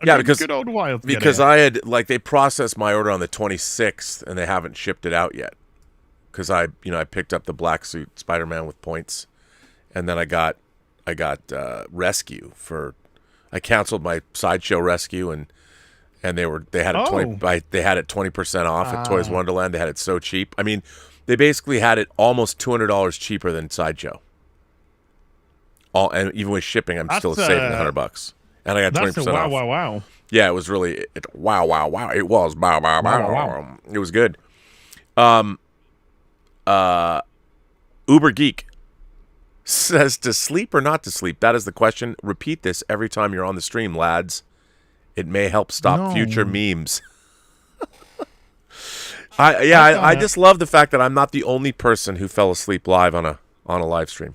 good old while. Because I had they processed my order on the 26th and they haven't shipped it out yet. Because I picked up the black suit Spider-Man with points, and then I got Rescue for. I canceled my Sideshow Rescue and they had it they had it 20% off at Toys Wonderland. They had it so cheap. I mean, they basically had it almost $200 cheaper than Sideshow. And even with shipping, I'm still saving $100. And I got 20% off. Wow. Yeah, it was really wow. It was wow. It was good. Uber Geek says, to sleep or not to sleep? That is the question. Repeat this every time you're on the stream, lads. It may help stop future memes. I just love the fact that I'm not the only person who fell asleep live on a live stream.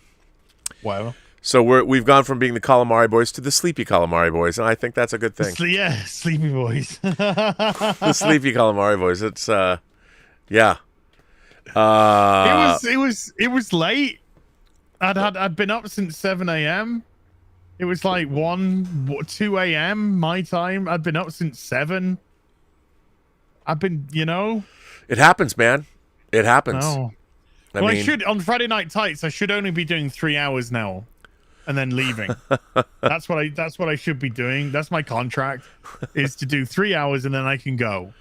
Wow. So we've gone from being the Calamari Boys to the Sleepy Calamari Boys, and I think that's a good thing. Sleepy Boys. The Sleepy Calamari Boys. It's yeah. It was late. I'd been up since 7 a.m. It was like 2 a.m. my time. I'd been up since 7. I've been, It happens, man. It happens. Oh. I should on Friday Night Tights. I should only be doing 3 hours now, and then leaving. That's what I should be doing. That's my contract, is to do 3 hours and then I can go.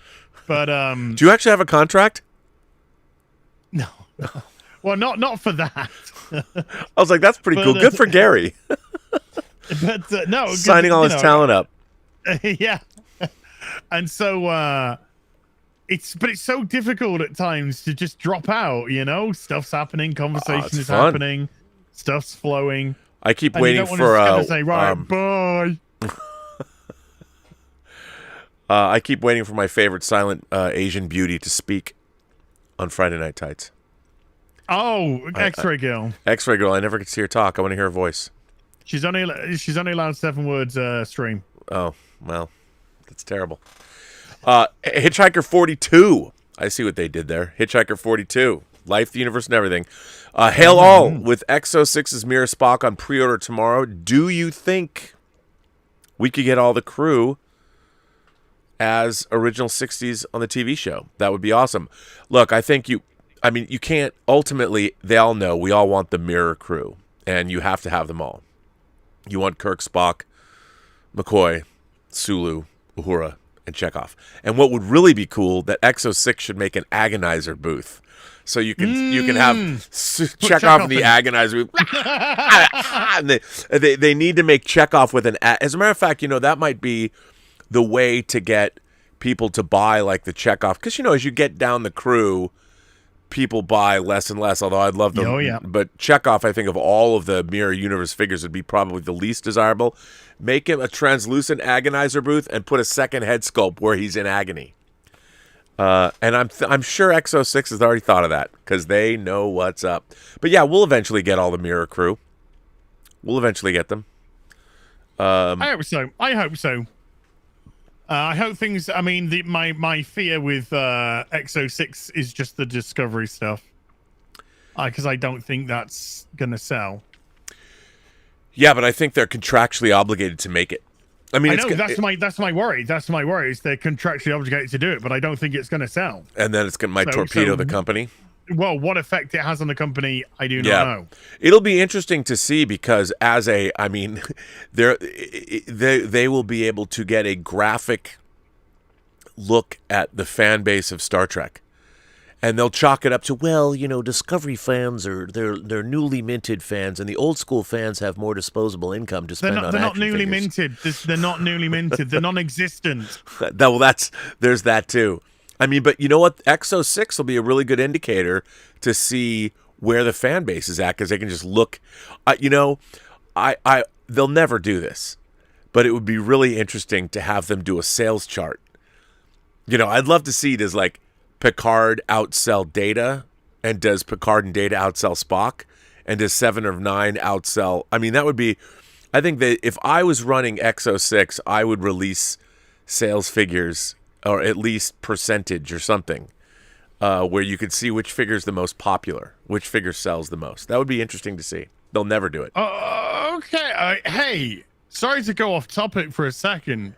But do you actually have a contract? No. Well, not for that. I was like, that's pretty cool. Good for Gary. But no, signing all his talent up. Yeah. And so it's so difficult at times to just drop out, stuff's happening, conversation is happening, stuff's flowing. I keep waiting for say, right, bye. I keep waiting for my favorite silent Asian beauty to speak on Friday Night Tights. Oh, X-Ray Girl. X-Ray Girl. I never get to see her talk. I want to hear her voice. She's only allowed 7 words stream. Oh, well, that's terrible. Hitchhiker 42. I see what they did there. Hitchhiker 42. Life, the universe, and everything. Hail all with X06's Mirror Spock on pre-order tomorrow. Do you think we could get all the crew as original 60s on the TV show? That would be awesome. Look, I think you can't, ultimately, they all know we all want the Mirror crew, and you have to have them all. You want Kirk, Spock, McCoy, Sulu, Uhura, and Chekhov. And what would really be cool, that X06 should make an agonizer booth. So you can have Chekhov in the agonizer booth. And they need to make Chekhov with an... As a matter of fact, that might be the way to get people to buy the Chekhov. Because, as you get down the crew, people buy less and less, although I'd love them. Oh, yeah. But Chekhov, I think, of all of the Mirror Universe figures, would be probably the least desirable. Make him a translucent agonizer booth and put a second head sculpt where he's in agony. And I'm sure X06 has already thought of that, because they know what's up. But yeah, we'll eventually get all the Mirror crew. We'll eventually get them. I hope so. I hope things. I mean, my fear with X06 is just the Discovery stuff, because I don't think that's gonna sell. Yeah, but I think they're contractually obligated to make it. I mean, that's my worry. That's my worry. Is they're contractually obligated to do it, but I don't think it's gonna sell. And then it's gonna torpedo the company. Well, what effect it has on the company, I do not know. It'll be interesting to see, because they will be able to get a graphic look at the fan base of Star Trek, and they'll chalk it up to, Discovery fans they're newly minted fans, and the old school fans have more disposable income to spend on action figures. They're not newly minted. They're non-existent. There's that too. I mean, but you know what? X06 will be a really good indicator to see where the fan base is at, because they can just look. They'll never do this, but it would be really interesting to have them do a sales chart I'd love to see, does like Picard outsell Data, and does Picard and Data outsell Spock, and does 7 of 9 outsell? I mean, that would be. I think that if I was running XO6, I would release sales figures, or at least percentage or something, where you could see which figure is the most popular, which figure sells the most. That would be interesting to see. They'll never do it. Okay. Hey, sorry to go off topic for a second.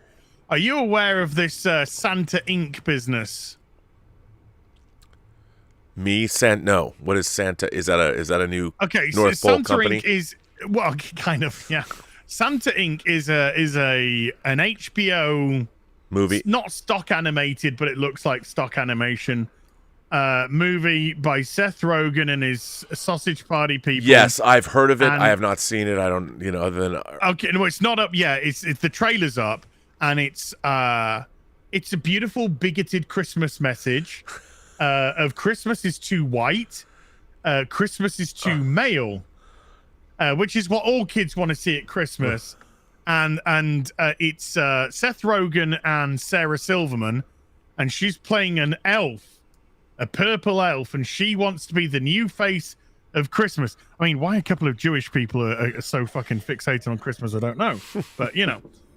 Are you aware of this Santa Inc. business? No. What is Santa? Is that a new North Pole Santa company? Inc. is, well, kind of, yeah. Santa Inc. is an HBO Movie, not stock animated, but it looks like stock animation movie by Seth Rogen and his Sausage Party people. Yes, I've heard of it. I have not seen it. I don't, other than okay, no, it's not up yet. It's the trailer's up, and it's a beautiful bigoted Christmas message of Christmas is too white, Christmas is too male, which is what all kids want to see at Christmas. And it's Seth Rogen and Sarah Silverman, and she's playing an elf, a purple elf, and she wants to be the new face of Christmas. I mean, why a couple of Jewish people are so fucking fixated on Christmas, I don't know. But,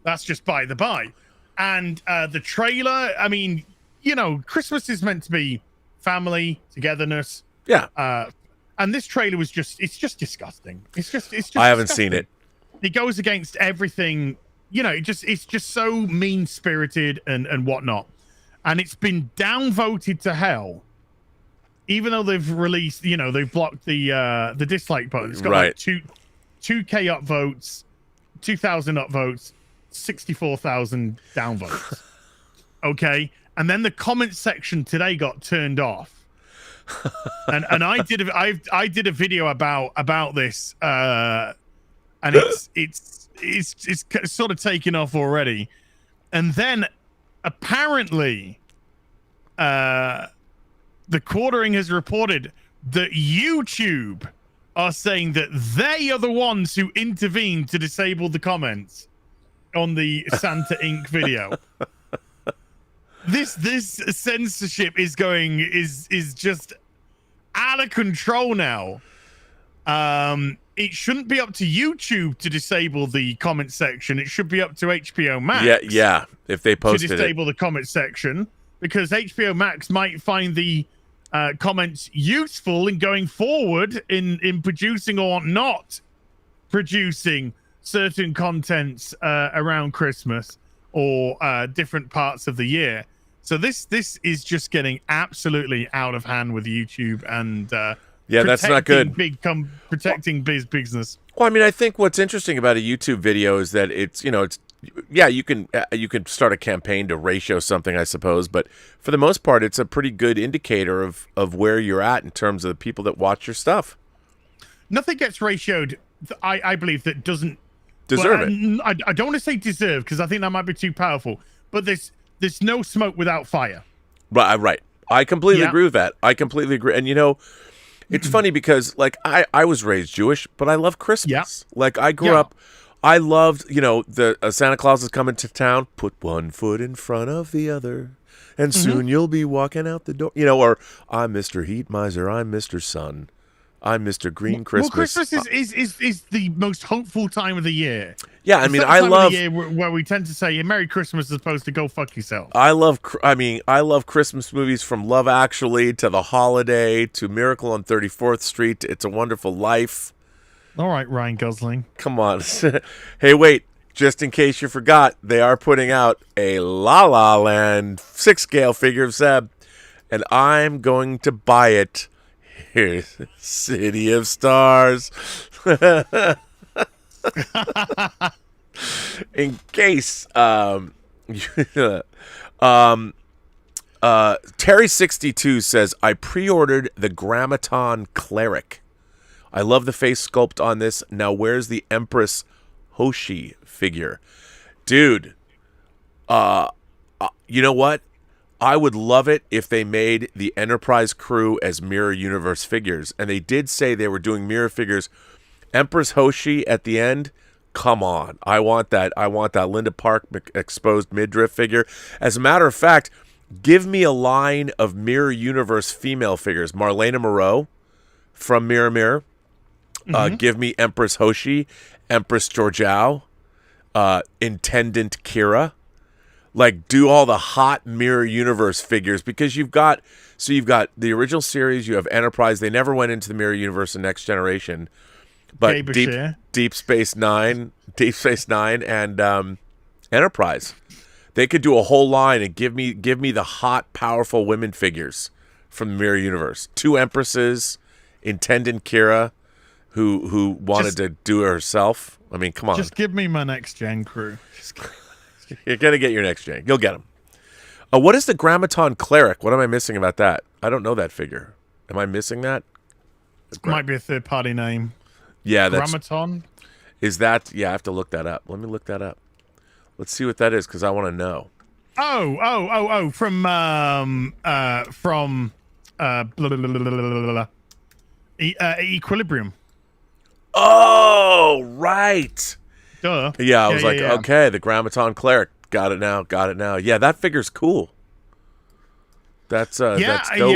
that's just by the by. And the trailer, I mean, Christmas is meant to be family, togetherness. yeah. And this trailer was it's just disgusting. It's just I haven't seen it. It goes against everything, it's just so mean-spirited and whatnot. And it's been downvoted to hell, even though they've released, they've blocked the dislike button. It's got like 2K upvotes, 2,000 upvotes, 64,000 downvotes. Okay. And then the comment section today got turned off. and I did a video about this, and it's sort of taken off already. And then apparently the Quartering has reported that YouTube are saying that they are the ones who intervened to disable the comments on the Santa Inc. video. This censorship is just out of control now. It shouldn't be up to YouTube to disable the comment section. It should be up to HBO Max. Yeah. If they posted to disable the comment section, because HBO Max might find the comments useful in going forward in producing or not producing certain contents around Christmas or different parts of the year. So this is just getting absolutely out of hand with YouTube and that's not good. Protecting business. Well, I mean, I think what's interesting about a YouTube video is that you can start a campaign to ratio something, I suppose, but for the most part, it's a pretty good indicator of where you're at in terms of the people that watch your stuff. Nothing gets ratioed, I believe, that doesn't deserve it. I don't want to say deserve, because I think that might be too powerful, but there's no smoke without fire. Right. I completely agree with that. I completely agree. And it's funny because like I was raised Jewish, but I love Christmas. Yeah. Like I grew up, I loved, the Santa Claus is coming to town, put one foot in front of the other, and soon you'll be walking out the door. Or I'm Mr. Heat Miser, I'm Mr. Sun, I'm Mr. Green Christmas. Well, Christmas is the most hopeful time of the year. Yeah, I mean, I love the year where we tend to say Merry Christmas as opposed to go fuck yourself. I love Christmas movies, from Love Actually to The Holiday to Miracle on 34th Street to It's a Wonderful Life. All right, Ryan Gosling. Come on. Hey, wait, just in case you forgot, they are putting out a La La Land 6-scale figure of Zeb, and I'm going to buy it. Here's City of Stars. In case Terry62 says, I pre-ordered the Grammaton Cleric. I love the face sculpt on this. Now where's the Empress Hoshi figure? Dude, you know what? I would love it if they made the Enterprise crew as Mirror Universe figures. And they did say they were doing mirror figures. Empress Hoshi at the end, come on. I want that Linda Park exposed midriff figure. As a matter of fact, Give me a line of Mirror Universe female figures. Marlena Moreau from Mirror Mirror. Give me Empress Hoshi, Empress Georgiou, Intendant Kira. Like, do all the hot Mirror Universe figures, because you've got the original series, you have Enterprise. They never went into the Mirror Universe in Next Generation, but Deep Space Nine, and Enterprise. They could do a whole line and give me the hot, powerful women figures from the Mirror Universe. 2 Empresses, Intendant Kira, who wanted to do it herself. I mean, come on. Just give me my next gen crew. You're going to get your next gen. You'll get them. What is the Grammaton Cleric? What am I missing about that? I don't know that figure. Am I missing that? Might be a third-party name. Yeah, Grammaton? Is that... Yeah, I have to look that up. Let me look that up. Let's see what that is, because I want to know. From Equilibrium. Oh, right. Duh. Yeah, I was okay, the Grammaton Cleric. Got it now. Yeah, that figure's cool. That's dope. That's you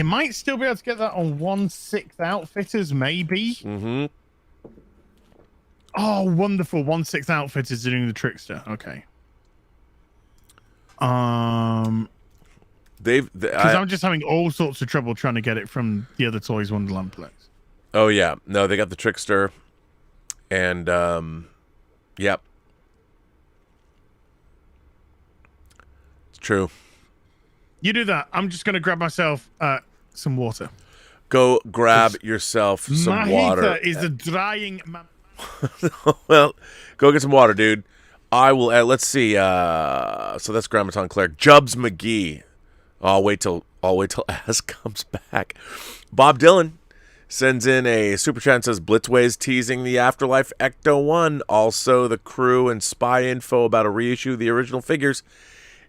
might still be able to get that on 1/6 Outfitters, maybe. Mm-hmm. Oh, wonderful! 1/6 Outfitters doing the Trickster. Okay. Because I'm just having all sorts of trouble trying to get it from the other Toys Wonderland place. Oh yeah, no, they got the Trickster, and yep, it's true. You do that. I'm just gonna grab myself some water. Go grab yourself some water. Is a drying. Well, go get some water, dude. I will. Let's see. So that's Grammaton Cleric. Jubs McGee. I'll wait till Az comes back. Bob Dylan sends in a super chat and says Blitzway's teasing the Afterlife Ecto 1. Also, the crew and spy info about a reissue of the original figures.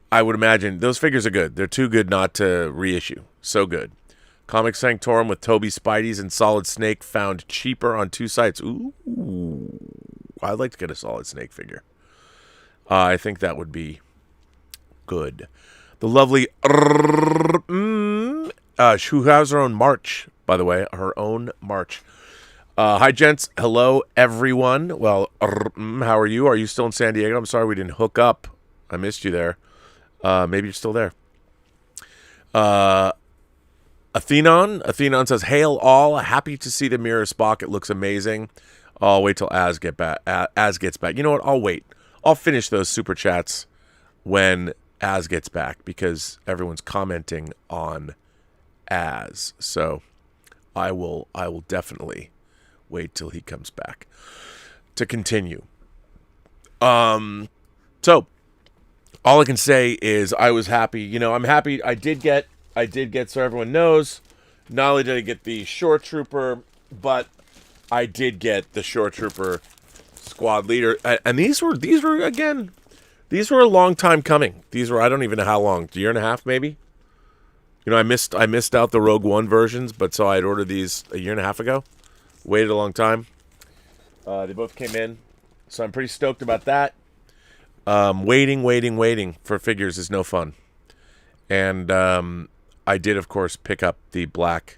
I would imagine those figures are good. They're too good not to reissue. So good. Comic Sanctorum with Toby Spideys and Solid Snake found cheaper on 2 sites. Ooh, I'd like to get a Solid Snake figure. I think that would be good. The lovely who has her own March, by the way, her own March. Hi, gents. Hello, everyone. Well, how are you? Are you still in San Diego? I'm sorry we didn't hook up. I missed you there. Maybe you're still there. Athenon says, "Hail all! Happy to see the Mirror Spock. It looks amazing. I'll wait till Az gets back. You know what? I'll wait. I'll finish those super chats when Az gets back, because everyone's commenting on Az. So I will definitely wait till he comes back to continue. So all I can say is I was happy. You know, I'm happy. I did get, so everyone knows, not only did I get the Shore Trooper, but I did get the Shore Trooper squad leader. And these were a long time coming. These were, I don't even know how long, a year and a half maybe. You know, I missed out the Rogue One versions, but so I had ordered these a year and a half ago. Waited a long time. They both came in, so I'm pretty stoked about that. Waiting for figures is no fun. And I did, of course, pick up the black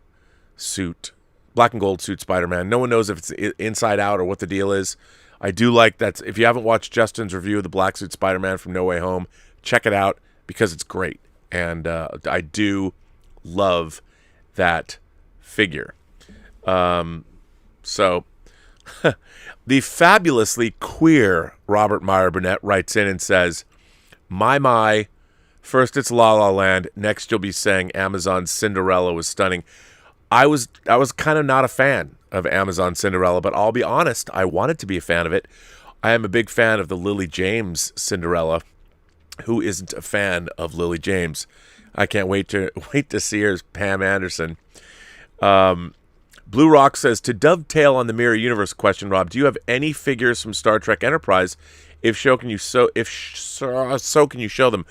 and gold suit Spider-Man. No one knows if it's inside out or what the deal is. I do like that. If you haven't watched Justin's review of the black suit Spider-Man from No Way Home, check it out because it's great. And I do love that figure. So the fabulously queer Robert Meyer Burnett writes in and says, My, first it's La La Land, next you'll be saying Amazon's Cinderella was stunning. I was kind of not a fan of Amazon Cinderella, but I'll be honest, I wanted to be a fan of it. I am a big fan of the Lily James Cinderella. Who isn't a fan of Lily James? I can't wait to see her as Pam Anderson. Blue Rock says, to dovetail on the Mirror Universe question, Rob, do you have any figures from Star Trek Enterprise? If so, can you show them?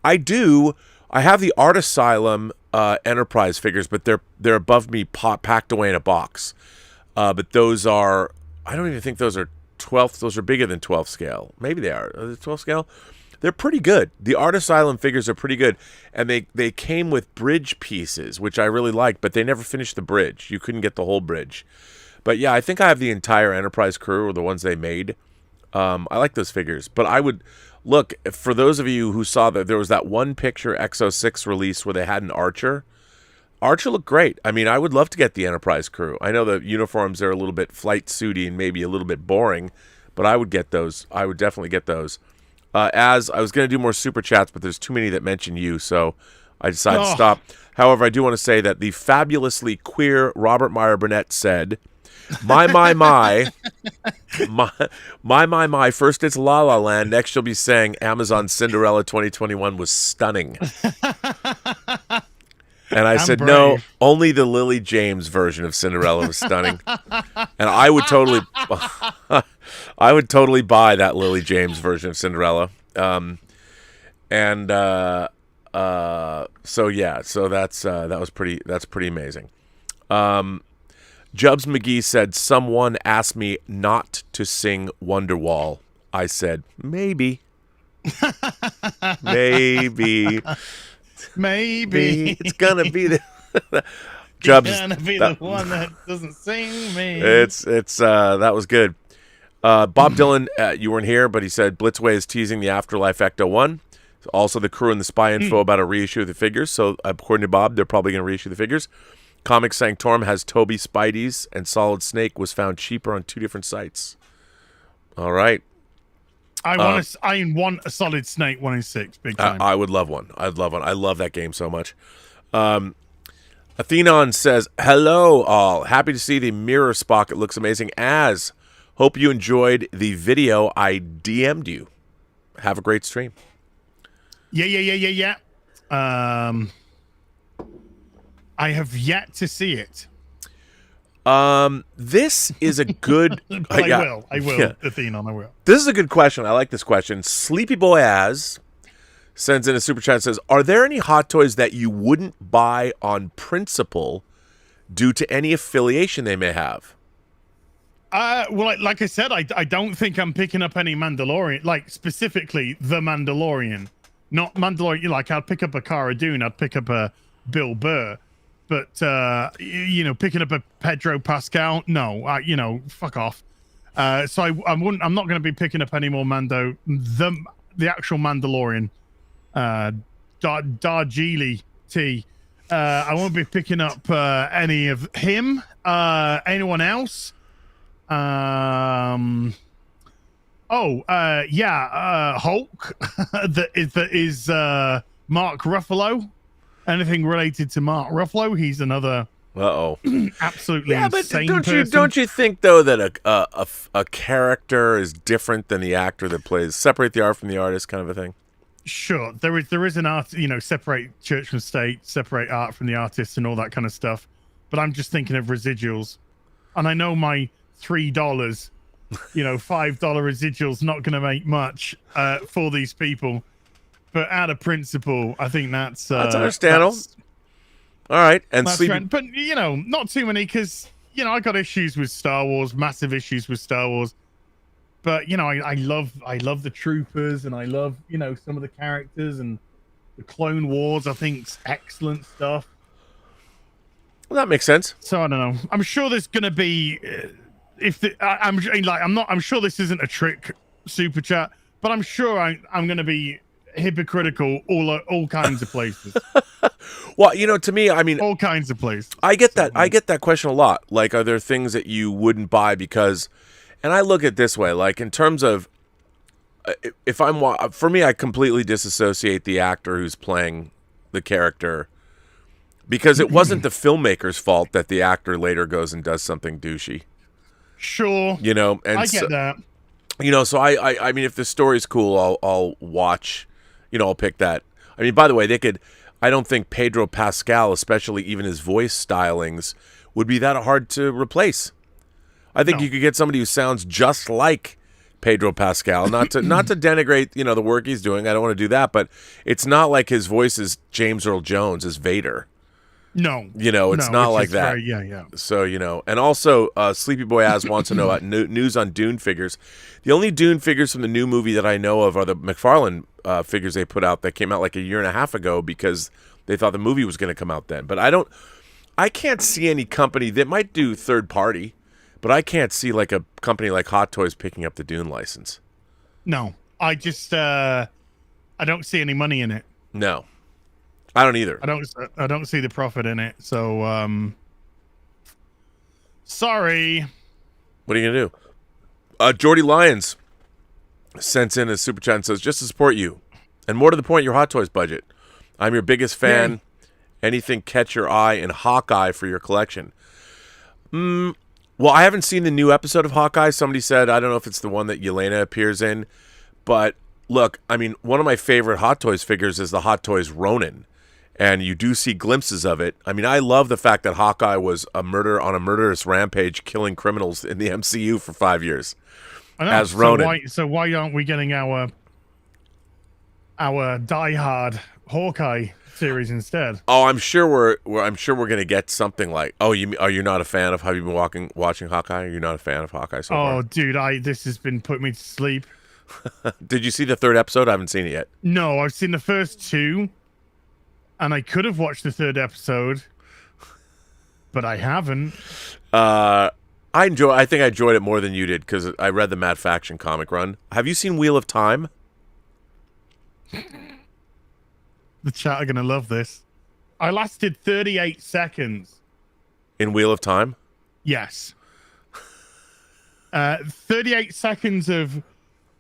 I do. I have the Art Asylum Enterprise figures, but they're above me, packed away in a box. But those are, I don't even think those are 12th. Those are bigger than 12th scale. Maybe they are. Are they 12th scale? They're pretty good. The Artist Island figures are pretty good, and they came with bridge pieces, which I really liked, but they never finished the bridge. You couldn't get the whole bridge. But yeah, I think I have the entire Enterprise crew, or the ones they made. I like those figures, but I would look for those of you who saw that there was that one picture X06 release where they had an Archer. Archer looked great. I mean, I would love to get the Enterprise crew. I know the uniforms are a little bit flight suity and maybe a little bit boring, but I would get those. I would definitely get those. As I was going to do more super chats, but there's too many that mention you, so I decided to stop. However, I do want to say that the fabulously queer Robert Meyer Burnett said, my, first it's La La Land, next you'll be saying Amazon Cinderella 2021 was stunning. And I said, brave. No, only the Lily James version of Cinderella was stunning. And I would totally buy that Lily James version of Cinderella. So that's pretty amazing. Jubs McGee said, someone asked me not to sing Wonderwall. I said, maybe. Maybe. It's gonna be the Jubs. It's gonna be the one that doesn't sing me. It's that was good. Bob Dylan, you weren't here, but he said Blitzway is teasing the Afterlife Ecto 1. Also, the crew and the spy info about a reissue of the figures. So, according to Bob, they're probably going to reissue the figures. Comic Sanctorum has Toby Spideys, and Solid Snake was found cheaper on 2 different sites. All right. I want a Solid Snake 1 in 6, big time. I would love one. I'd love one. I love that game so much. Athenon says, hello, all. Happy to see the mirror Spock. It looks amazing. Hope you enjoyed the video I DM'd you. Have a great stream. Yeah. I have yet to see it. This is a good... I will, yeah. Athenon, I will. This is a good question. I like this question. Sleepy Boy Az sends in a super chat and says, are there any hot toys that you wouldn't buy on principle due to any affiliation they may have? Well, like I said, I don't think I'm picking up any Mandalorian, like specifically the Mandalorian. Not Mandalorian, like I'd pick up a Cara Dune, I'd pick up a Bill Burr. But, picking up a Pedro Pascal, no, fuck off. So I'm not going to be picking up any more the actual Mandalorian, Darjeeli T. I won't be picking up any of him. Anyone else? Hulk. that is Mark Ruffalo. Anything related to Mark Ruffalo, he's another absolutely insane person. Don't you think though that a character is different than the actor that plays? Separate the art from the artist, kind of a thing. Sure, there is an art, separate church from state, separate art from the artist, and all that kind of stuff. But I'm just thinking of residuals, and I know my $3, $5 residuals not going to make much for these people. But out of principle, I think that's understandable. All right, and but not too many, because I got issues with Star Wars, massive issues with Star Wars. But I love the troopers, and I love some of the characters, and the Clone Wars. I think's excellent stuff. Well, that makes sense. So I don't know. I'm sure there's gonna be I'm sure this isn't a trick super chat, but I'm sure I'm gonna be hypocritical all kinds of places. Well, to me, I mean, all kinds of places. I get that question a lot. Like, are there things that you wouldn't buy because? And I look at it this way, like in terms of, for me, I completely disassociate the actor who's playing the character, because it wasn't the filmmaker's fault that the actor later goes and does something douchey. Sure. And I get that. So I mean, if the story's cool, I'll watch. I'll pick that. I mean, by the way, I don't think Pedro Pascal, especially even his voice stylings, would be that hard to replace. I think you could get somebody who sounds just like Pedro Pascal, not to denigrate, the work he's doing. I don't want to do that, but it's not like his voice is James Earl Jones as Vader. No. It's not like that. Yeah. So, and also Sleepy Boy Az wants to know about news on Dune figures. The only Dune figures from the new movie that I know of are the McFarlane figures they put out that came out like a year and a half ago because they thought the movie was going to come out then. But I can't see any company that might do third party, but I can't see like a company like Hot Toys picking up the Dune license. No, I just I don't see any money in it. No, I don't either. I don't see the profit in it. So sorry. What are you gonna do? Jordy Lyons sends in a super chat and says, "Just to support you, and more to the point, your Hot Toys budget. I'm your biggest fan. Yay. Anything catch your eye and Hawkeye for your collection." Well, I haven't seen the new episode of Hawkeye. Somebody said, I don't know if it's the one that Yelena appears in, but look, I mean, one of my favorite Hot Toys figures is the Hot Toys Ronin, and you do see glimpses of it. I mean, I love the fact that Hawkeye was a murderous rampage, killing criminals in the MCU for 5 years as Ronin. So why aren't we getting our diehard Hawkeye series instead? Oh, I'm sure we're going to get something like. Oh, you're not a fan of? Have you been watching Hawkeye? You're not a fan of Hawkeye so far? Oh, dude, this has been putting me to sleep. Did you see the third episode? I haven't seen it yet. No, I've seen the first two, and I could have watched the third episode, but I haven't. I think I enjoyed it more than you did because I read the Mad Faction comic run. Have you seen Wheel of Time? The chat are gonna love this. I lasted 38 seconds in Wheel of Time. Yes. 38 seconds of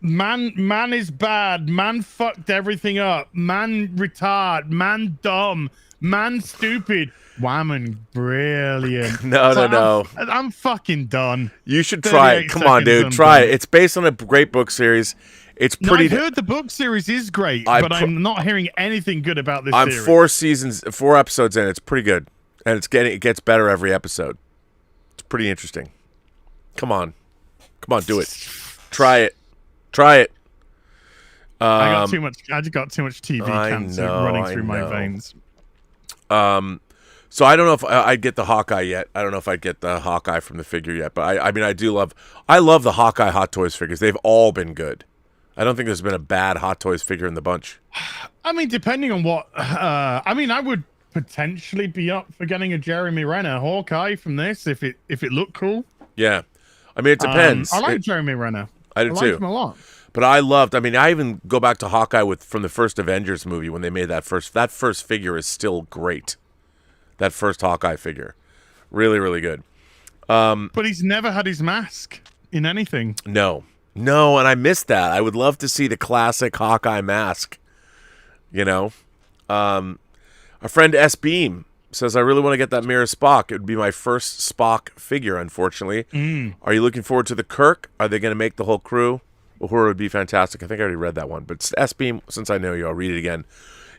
man is bad, man fucked everything up, man retard, man dumb, man stupid, woman brilliant. No. I'm fucking done. You should try it. Come on, dude, try it. It's based on a great book series. It's pretty. I've heard the book series is great, but I'm not hearing anything good about this series. I'm 4 episodes in. It's pretty good, and it gets better every episode. It's pretty interesting. Come on, do it. Try it. I got too much TV cancer running through my veins. So I don't know if I'd get the Hawkeye yet. I don't know if I'd get the Hawkeye from the figure yet, but I mean, I love the Hawkeye Hot Toys figures. They've all been good. I don't think there's been a bad Hot Toys figure in the bunch. I mean, depending on what... I mean, I would potentially be up for getting a Jeremy Renner Hawkeye from this if it looked cool. Yeah. I mean, it depends. I like Jeremy Renner. I do too. I like him a lot. But I even go back to Hawkeye from the first Avengers movie when they made that first figure is still great. That first Hawkeye figure. Really, really good. But he's never had his mask in anything. No, and I missed that. I would love to see the classic Hawkeye mask. You know? Our friend S. Beam says, I really want to get that Mirror Spock. It would be my first Spock figure, unfortunately. Are you looking forward to the Kirk? Are they going to make the whole crew? Uhura would be fantastic. I think I already read that one. But S. Beam, since I know you, I'll read it again.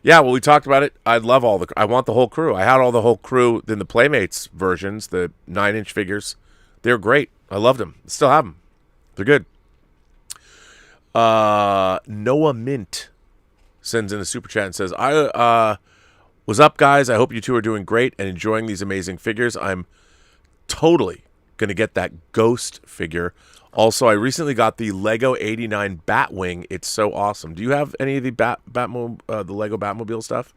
Yeah, well, we talked about it. I want the whole crew. I had all the whole crew in the Playmates versions, the 9-inch figures. They're great. I loved them. Still have them. They're good. Noah Mint sends in a super chat and says, what's up, guys? I hope you two are doing great and enjoying these amazing figures. I'm totally going to get that Ghost figure. Also, I recently got the Lego 89 Batwing. It's so awesome. Do you have any of the the Lego Batmobile stuff?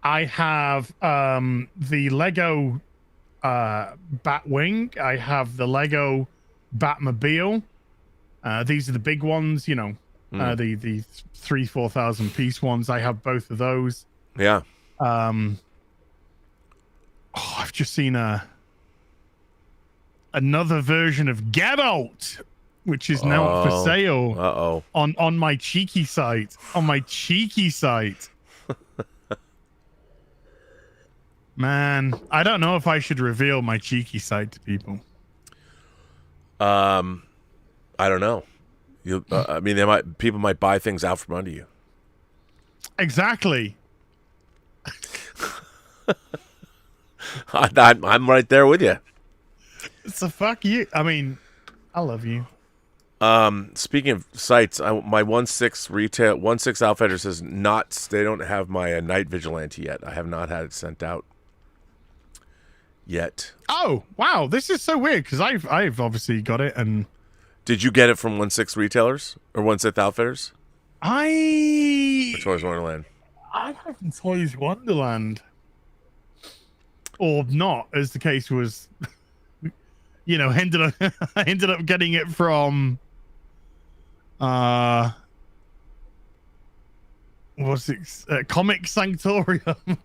I have the Lego Batwing. I have the Lego Batmobile. These are the big ones, the 3,000-4,000 piece ones. I have both of those. Yeah. I've just seen another version of Get Out, which is now up for sale. On my cheeky site. Man, I don't know if I should reveal my cheeky site to people. I don't know. I mean, people might buy things out from under you. Exactly. I'm right there with you. So fuck you. I mean, I love you. Speaking of sites, my 1/6 Outfitter says they don't have my Night Vigilante yet. I have not had it sent out yet. Oh wow, this is so weird because I've obviously got it. And did you get it from 1/6 retailers or 1/6 Outfitters? Or Toys Wonderland? I have Toys Wonderland. Or not, as the case was. I ended up getting it from what's it? Comic Sanctorium.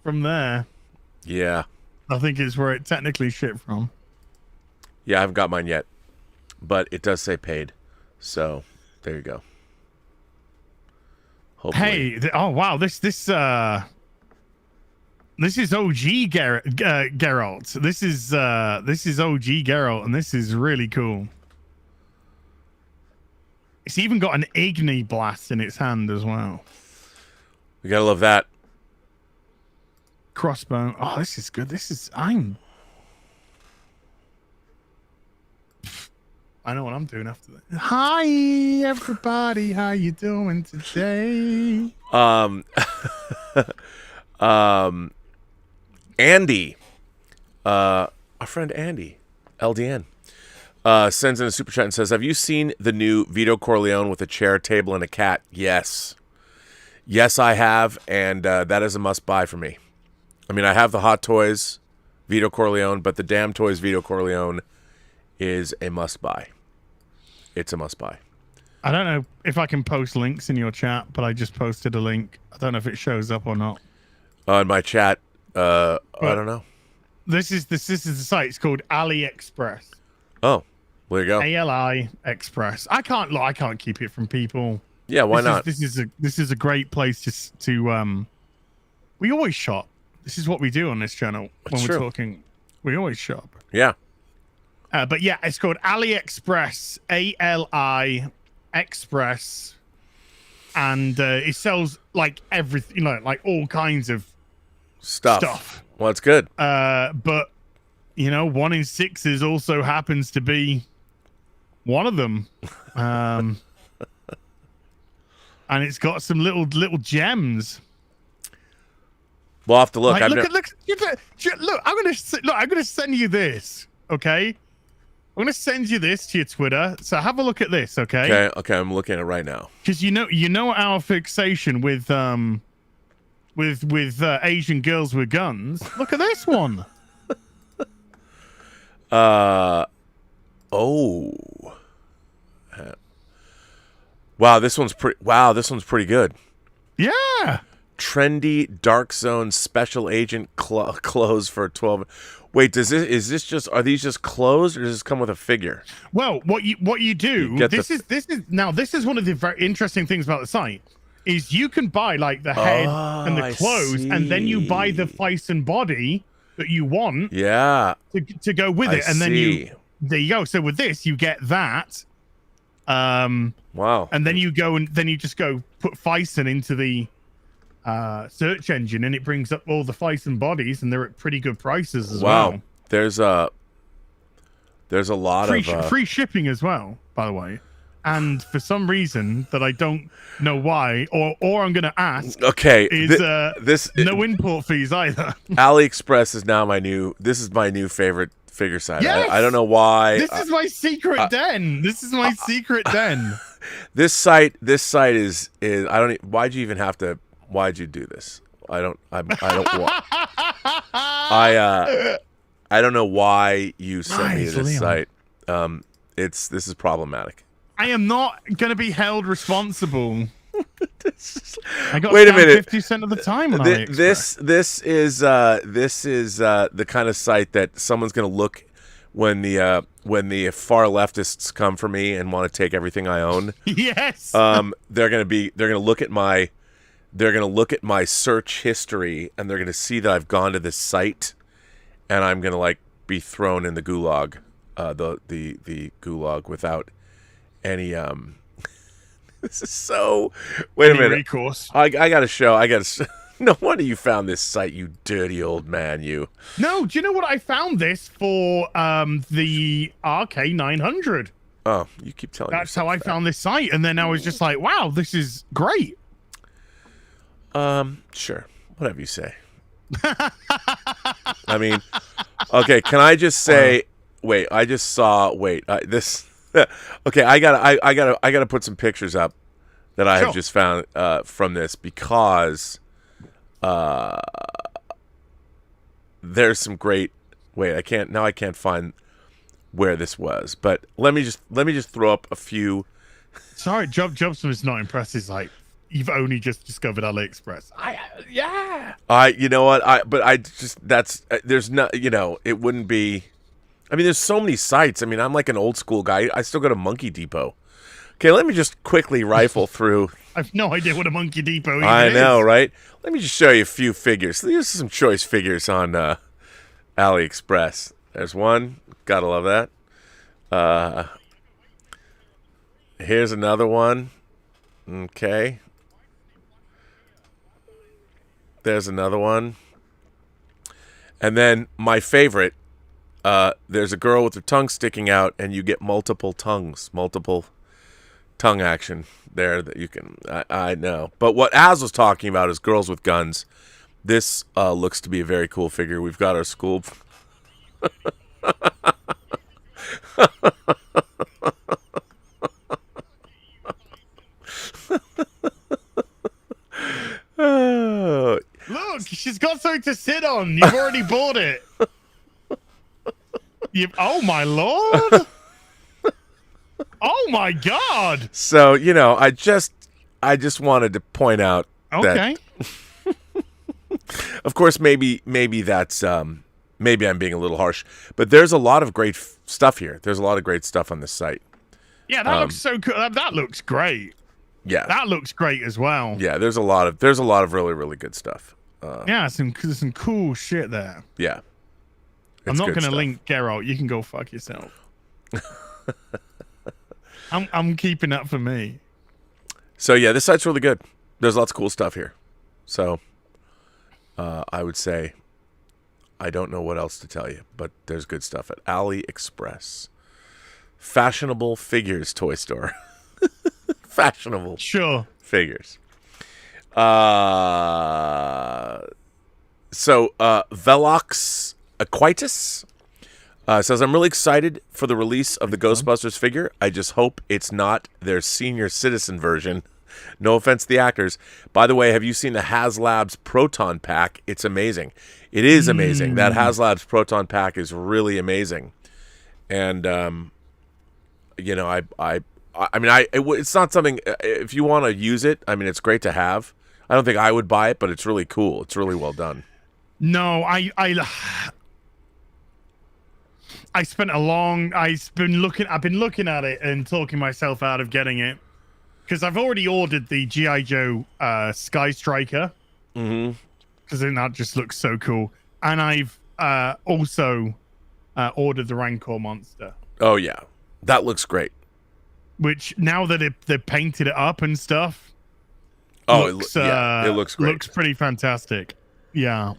From there. Yeah. I think is where it technically shipped from. Yeah, I haven't got mine yet. But it does say paid. So, there you go. Hopefully. Hey, oh wow, this is OG Geralt. This is OG Geralt, and this is really cool. It's even got an Igni blast in its hand as well. We gotta love that. Crossbow. Oh, this is good. I know what I'm doing after that. Hi, everybody. How you doing today? Andy, our friend Andy, LDN, sends in a super chat and says, have you seen the new Vito Corleone with a chair, table, and a cat? Yes. Yes, I have, and that is a must-buy for me. I mean, I have the Hot Toys Vito Corleone, but the Damn Toys Vito Corleone is a must-buy. It's a must-buy. I don't know if I can post links in your chat, but I just posted a link. I don't know if it shows up or not. In my chat, I don't know. This is the site. It's called AliExpress. Oh, there you go. ALI Express. I can't keep it from people. Yeah, why not? This is a great place to we always shop. This is what we do on this channel when we're talking. We always shop. Yeah. But yeah, it's called AliExpress. ALI Express, and it sells like everything, like all kinds of stuff. Well, it's good. But 1 in 6 also happens to be one of them. And it's got some little gems. We'll have to look. Like, look, I'm gonna send you this. Okay, I'm gonna send you this to your Twitter. So have a look at this. Okay. Okay. I'm looking at it right now. Because you know our fixation with Asian girls with guns. Look at this one. Wow, this one's pretty good. Yeah. Trendy Dark Zone Special Agent clothes for 12. Wait, are these just clothes, or does this come with a figure? Well, what you do, this is one of the very interesting things about the site, is you can buy like the head and the clothes, and then you buy the face and body that you want. Yeah. To go with it, and then there you go. So with this, you get that. Wow. And then you go and then you just go put Fison into the search engine, and it brings up all the Fison bodies, and they're at pretty good prices as well. Wow. There's a lot of free shipping as well, by the way. And for some reason that I don't know why, or I'm going to ask, okay, is no import fees either. AliExpress is now my new favorite figure site. Yes! I don't know why. This is my secret den. This is my secret den. This site is I don't. Why'd you do this? I don't know why you sent me this site. This is problematic. I am not going to be held responsible. I got Wait a minute. 50% of the time on this is the kind of site that someone's going to look when the far leftists come for me and want to take everything I own. Yes. They're going to look at my search history, and they're going to see that I've gone to this site, and I'm going to be thrown in the gulag, the gulag without any This is so. Wait a minute. Recourse. I gotta show. No wonder you found this site, you dirty old man. You. No, do you know what I found this for? The RK900. Oh, you keep telling me. That's how I found this site, and then I was just like, "Wow, this is great." Sure, whatever you say. I mean, okay. Can I just say? Wait, I just saw. Wait, this. Okay, I gotta put some pictures up that I have Sure. just found from this because there's some great. Wait, I can't find where this was, but let me just throw up a few. Sorry, Jobs was not impressed. He's like, you've only just discovered AliExpress. You know what? There's not, it wouldn't be. I mean, there's so many sites. I mean, I'm like an old school guy. I still go to Monkey Depot. Okay, let me just quickly rifle through. I've no idea what a Monkey Depot even I know, is. right? Let me just show you a few figures. These are some choice figures on AliExpress. There's one. Gotta love that. Here's another one. Okay. There's another one. And then my favorite, there's a girl with her tongue sticking out, and you get multiple tongue action there that you can. I know. But what Az was talking about is girls with guns. This looks to be a very cool figure. We've got our school. Look, she's got something to sit on. You've already bought it. Oh my lord! Oh my god! So I just wanted to point out Okay. that, of course, maybe that's maybe I'm being a little harsh, but there's a lot of great stuff here. There's a lot of great stuff on this site. Yeah, that looks so cool. That looks great. Yeah, That looks great as well. yeah. There's a lot of really really good stuff. Yeah, some cool shit there. Yeah, I'm It's not good going to stuff. link Geralt. You can go fuck yourself. I'm keeping that for me. So yeah, this site's really good. There's lots of cool stuff here. So I would say I don't know what else to tell you, but there's good stuff at AliExpress. Fashionable Figures Toy Store. Fashionable Sure. figures. Velox Aquitus says, I'm really excited for the release of the Ghostbusters figure. I just hope it's not their senior citizen version. No offense to the actors. By the way, have you seen the HasLabs Proton Pack? It's amazing. It is amazing. That HasLabs Proton Pack is really amazing. And, it's not something, if you want to use it, I mean, it's great to have. I don't think I would buy it, but it's really cool. It's really well done. No, I've been looking at it and talking myself out of getting it because I've already ordered the G.I. Joe Sky Striker. Mm-hmm. Because that just looks so cool. And I've also ordered the Rancor monster. Oh, yeah. That looks great. Which, now that they've painted it up and stuff, Oh, looks, it looks great. Looks pretty fantastic. Yeah.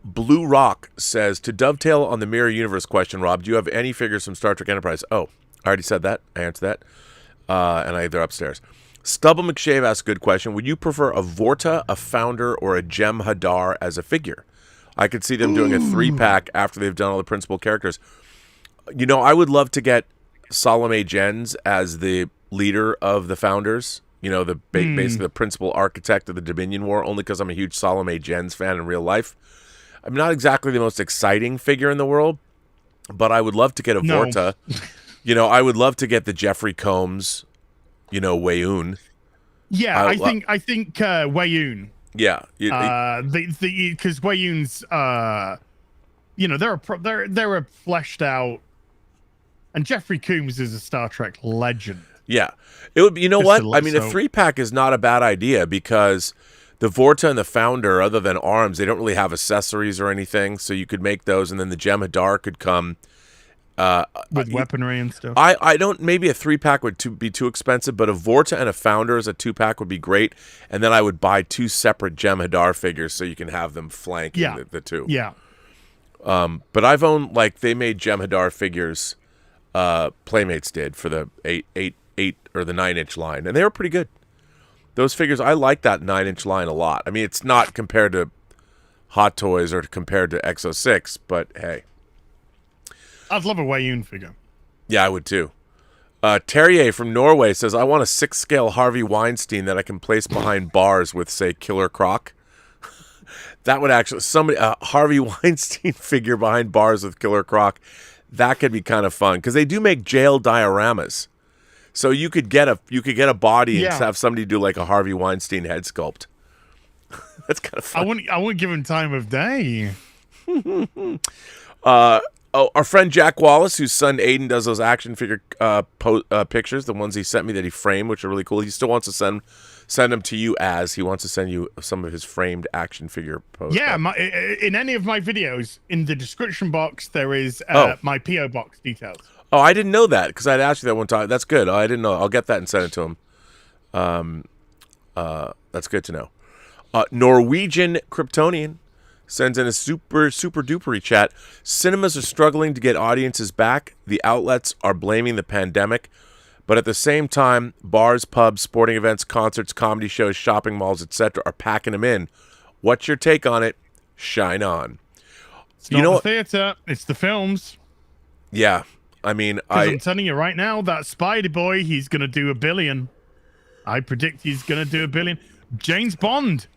Blue Rock says, to dovetail on the Mirror Universe question, Rob, do you have any figures from Star Trek Enterprise? Oh, I already said that. I answered that. And they're upstairs. Stubble McShave asks a good question. Would you prefer a Vorta, a Founder, or a Jem Hadar as a figure? I could see them doing a 3-pack after they've done all the principal characters. I would love to get Salome Jens as the leader of the Founders. Basically the principal architect of the Dominion War, only because I'm a huge Salome Jens fan in real life. I'm not exactly the most exciting figure in the world, but I would love to get a Vorta. I would love to get the Jeffrey Combs, Wayoon. Yeah, I think Wayoon. Yeah. Because Wayoon's, they're a fleshed out, and Jeffrey Combs is a Star Trek legend. Yeah. It would be, a 3-pack is not a bad idea because the Vorta and the Founder, other than arms, they don't really have accessories or anything. So you could make those, and then the Jem Hadar could come with weaponry and stuff. Maybe a 3-pack would be too expensive, but a Vorta and a Founder as a 2-pack would be great. And then I would buy 2 separate Jem Hadar figures so you can have them flanking the two. Yeah. But I've owned, they made Jem Hadar figures, Playmates did for the 8 or the 9-inch line, and they were pretty good. Those figures, I like that 9-inch line a lot. I mean, it's not compared to Hot Toys or compared to X06, but hey. I'd love a Wayoon figure. Yeah, I would too. Terrier from Norway says, I want a 6-scale Harvey Weinstein that I can place behind bars with, say, Killer Croc. That would actually, Harvey Weinstein figure behind bars with Killer Croc, that could be kind of fun, because they do make jail dioramas. So you could get a body and have somebody do like a Harvey Weinstein head sculpt. That's kind of fun. I wouldn't give him time of day. Our friend Jack Wallace, whose son Aiden does those action figure pictures, the ones he sent me that he framed, which are really cool. He still wants to send them to you he wants to send you some of his framed action figure poses. Yeah, in any of my videos, in the description box, there is my P.O. box details. Oh, I didn't know that, because I'd asked you that one time. That's good. I didn't know. I'll get that and send it to him. That's good to know. Norwegian Kryptonian sends in a super dupery chat. Cinemas are struggling to get audiences back. The outlets are blaming the pandemic. But at the same time, bars, pubs, sporting events, concerts, comedy shows, shopping malls, etc. are packing them in. What's your take on it? Shine on. It's not the theater. It's the films. Yeah. I mean, I'm telling you right now, that Spider Boy, he's going to do $1 billion. I predict he's going to do $1 billion. James Bond's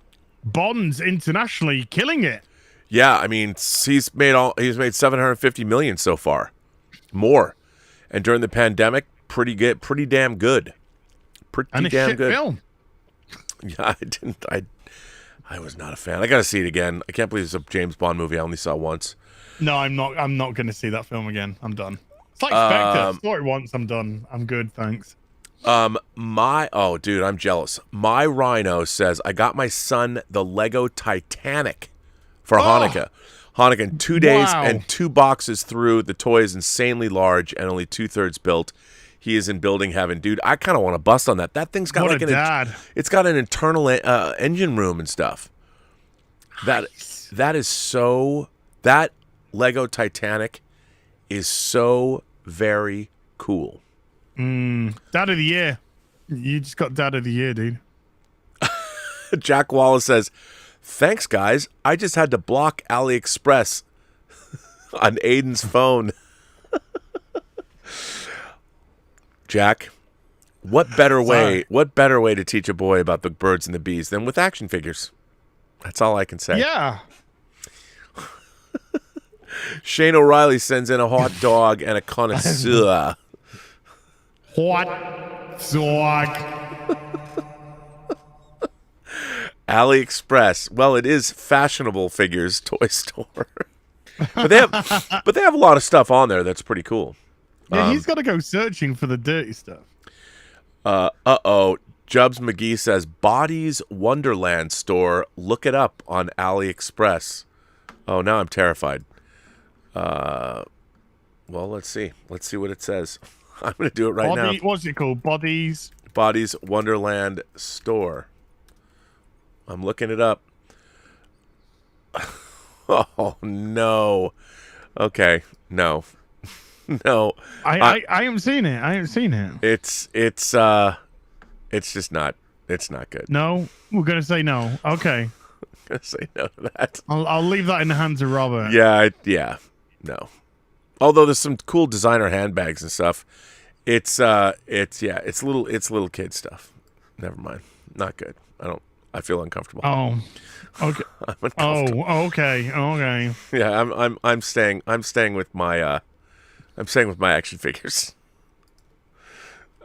internationally killing it. Yeah, I mean, he's made $750 million so far, more, and during the pandemic, pretty damn good, and a shit film. Yeah, I was not a fan. I got to see it again. I can't believe it's a James Bond movie I only saw once. No, I'm not going to see that film again. I'm done. It's like Spectre. Saw it once. I'm done. I'm good. Thanks. Dude, I'm jealous. My Rhino says, I got my son the Lego Titanic for Hanukkah. Hanukkah in 2 days and 2 boxes through. The toy is insanely large and only 2/3 built. He is in building heaven. Dude, I kind of want to bust on that. That thing's got it's got an internal engine room and stuff. Nice. That Lego Titanic is so very cool. Dad of the year. You just got Dad of the year, dude. Jack Wallace says, thanks, guys. I just had to block AliExpress on Aiden's phone. Jack, what better way to teach a boy about the birds and the bees than with action figures? That's all I can say. Yeah. Shane O'Reilly sends in a hot dog and a connoisseur. Hot dog. AliExpress. Well, it is Fashionable Figures toy store. but they have a lot of stuff on there that's pretty cool. Yeah, he's got to go searching for the dirty stuff. Jubs McGee says, Bodies Wonderland store. Look it up on AliExpress. Oh, now I'm terrified. Well, let's see. Let's see what it says. I'm going to do it right now. What's it called? Bodies Wonderland store. I'm looking it up. Oh, no. Okay. No. No. I haven't seen it. I haven't seen it. It's just not. It's not good. No, we're gonna say no. Okay. I'm gonna say no to that. I'll leave that in the hands of Robert. Yeah. No. Although there's some cool designer handbags and stuff. It's little kid stuff. Never mind. Not good. I feel uncomfortable. Oh. Okay. I'm uncomfortable. Oh, okay. Yeah, I'm staying with my action figures.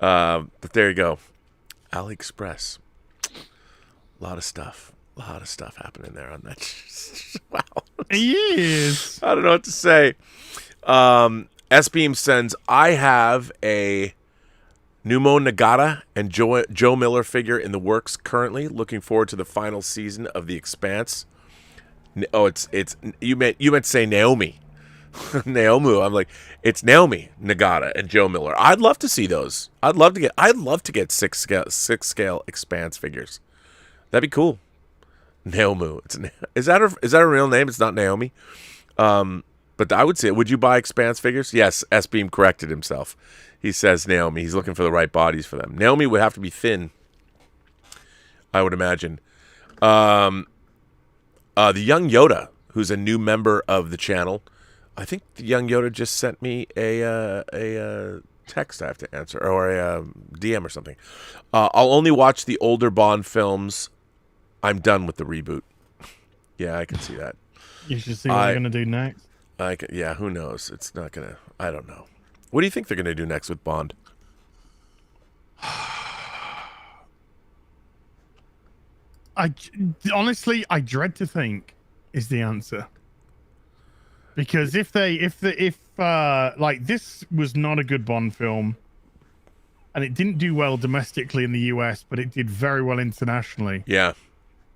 But there you go. AliExpress. A lot of stuff happening there on that. Wow. Yes. I don't know what to say. S-Beam sends, I have a Numo Nagata and Joe Miller figure in the works currently. Looking forward to the final season of The Expanse. Oh, it's you meant to say Naomi. Naomu. I'm like, it's Naomi Nagata and Joe Miller. I'd love to see those. I'd love to get six scale Expanse figures. That'd be cool. Naomu. Is that a real name? It's not Naomi. But I would say, would you buy Expanse figures? Yes, S-Beam corrected himself. He says Naomi. He's looking for the right bodies for them. Naomi would have to be thin, I would imagine. The young Yoda, who's a new member of the channel, I think the young Yoda just sent me a text I have to answer, or a DM or something. I'll only watch the older Bond films. I'm done with the reboot. Yeah, I can see that. You should see what they're gonna do next. Yeah, who knows? It's not gonna. I don't know. What do you think they're gonna do next with Bond? Honestly, I dread to think is the answer. Because if like this was not a good Bond film, and it didn't do well domestically in the US, but it did very well internationally. Yeah.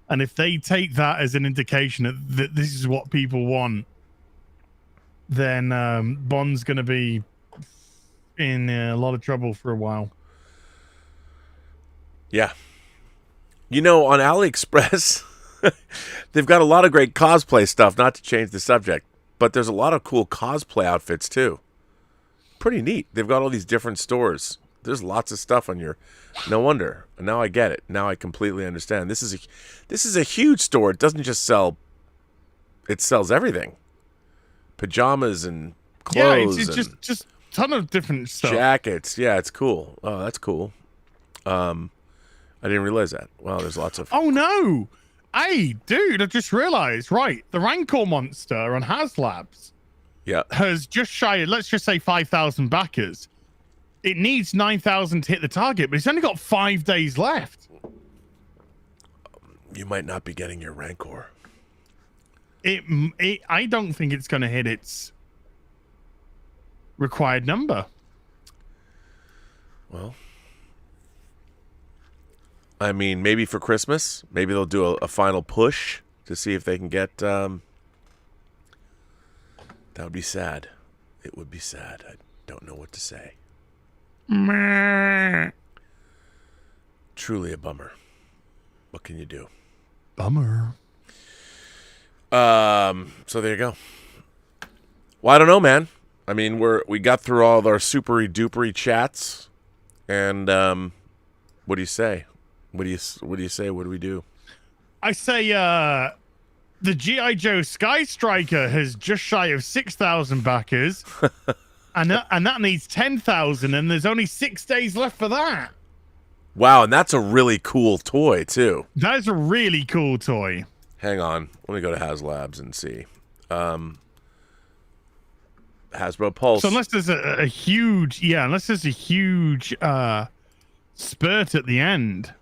And if they take that as an indication that this is what people want, then Bond's going to be in a lot of trouble for a while. Yeah. You know, on AliExpress, they've got a lot of great cosplay stuff, not to change the subject, but there's a lot of cool cosplay outfits too. Pretty neat. They've got all these different stores. There's lots of stuff on your. No wonder. Now I get it. Now I completely understand. This is a huge store. It doesn't just sell. It sells everything. Pajamas and clothes. Yeah, it's just a ton of different stuff. Jackets. Yeah, it's cool. Oh, that's cool. I didn't realize that. Wow, there's lots of. Oh no! Hey, dude! I just realized. Right, the Rancor monster on HeelsvsBabyFace. Yeah. Has just shy of, let's just say, 5,000 backers. It needs 9,000 to hit the target, but it's only got 5 days left. You might not be getting your Rancor. I don't think it's going to hit its required number. Well, I mean, maybe for Christmas, maybe they'll do a final push to see if they can get. That would be sad. It would be sad. I don't know what to say. Meh. Truly a bummer. What can you do? Bummer. So there you go. Well, I don't know, man. I mean, we got through all of our supery dupery chats, and what do you say? What do you say? What do we do? I say the G.I. Joe Sky Striker has just shy of 6,000 backers. And that needs 10,000, and there's only 6 days left for that. Wow, and that's a really cool toy, too. That is a really cool toy. Hang on. Let me go to HasLabs and see. Hasbro Pulse. So unless there's a huge spurt at the end.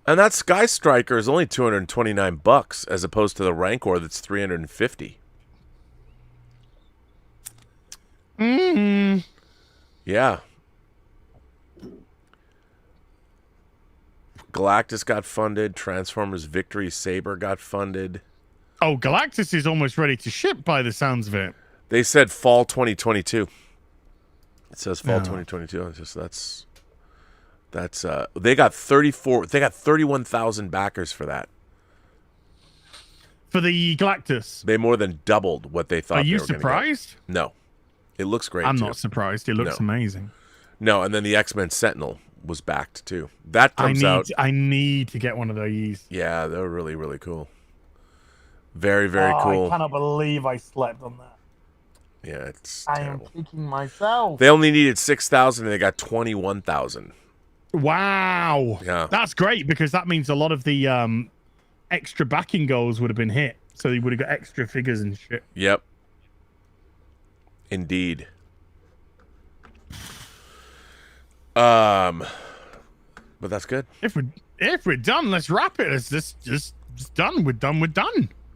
And that Sky Striker is only $229 as opposed to the Rancor that's $350. Yeah. Galactus got funded. Transformers Victory Saber got funded. Oh, Galactus is almost ready to ship by the sounds of it. They said fall 2022. It says fall 2022. It's just that's they got 31,000 backers for that. For the Galactus. They more than doubled what they thought. Are you they were surprised? No. It looks great. I'm not surprised. It looks amazing. No, and then the X-Men Sentinel was backed too. That comes out. I need to get one of those. Yeah, they're really, really cool. Very, very cool. I cannot believe I slept on that. Yeah, it's I terrible. am kicking myself. They only needed 6,000 and they got 21,000. Wow. Yeah. That's great because that means a lot of the extra backing goals would have been hit. So they would have got extra figures and shit. Yep. Indeed. But that's good. If we're done, let's wrap it. It's just done. We're done.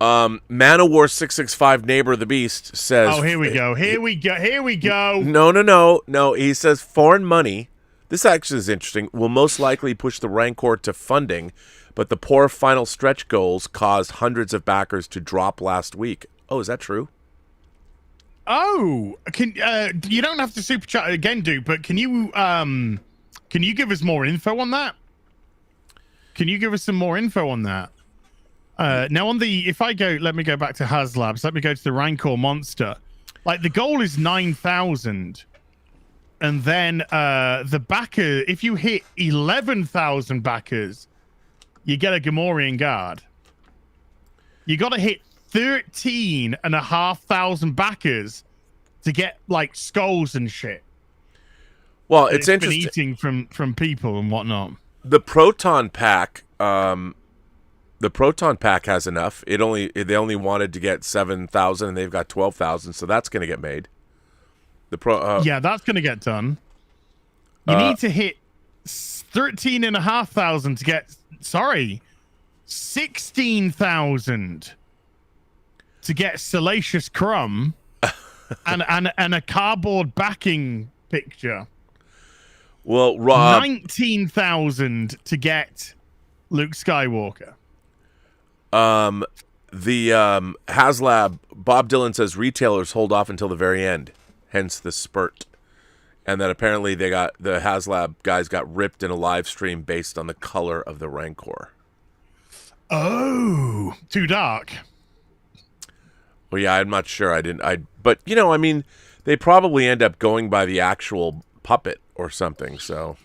Manowar 665 Neighbor of the Beast says. Oh, here we go. Here we go. No. He says foreign money. This actually is interesting. Will most likely push the Rancor to funding, but the poor final stretch goals caused hundreds of backers to drop last week. Oh, is that true? Oh, you don't have to super chat again, dude. But can you give us more info on that? Can you give us some more info on that? Now let me go back to HasLabs. Let me go to the Rancor monster. Like the goal is 9,000, and then the backer. If you hit 11,000 backers, you get a Gamorrean guard. You got to hit 13,500 backers to get like skulls and shit. Well, That it's been interesting. eating from people and whatnot. The proton pack, has enough. They only wanted to get 7,000, and they've got 12,000, so that's going to get made. Yeah, that's going to get done. You need to hit 13,500 to get. Sorry, 16,000 to get Salacious Crumb and a cardboard backing picture. Well, Rob, 19,000 to get Luke Skywalker. the HasLab, Bob Dylan says retailers hold off until the very end, hence the spurt. And that apparently the HasLab guys got ripped in a live stream based on the color of the Rancor. Oh, too dark. Well, yeah, I'm not sure. But I mean, they probably end up going by the actual puppet or something. So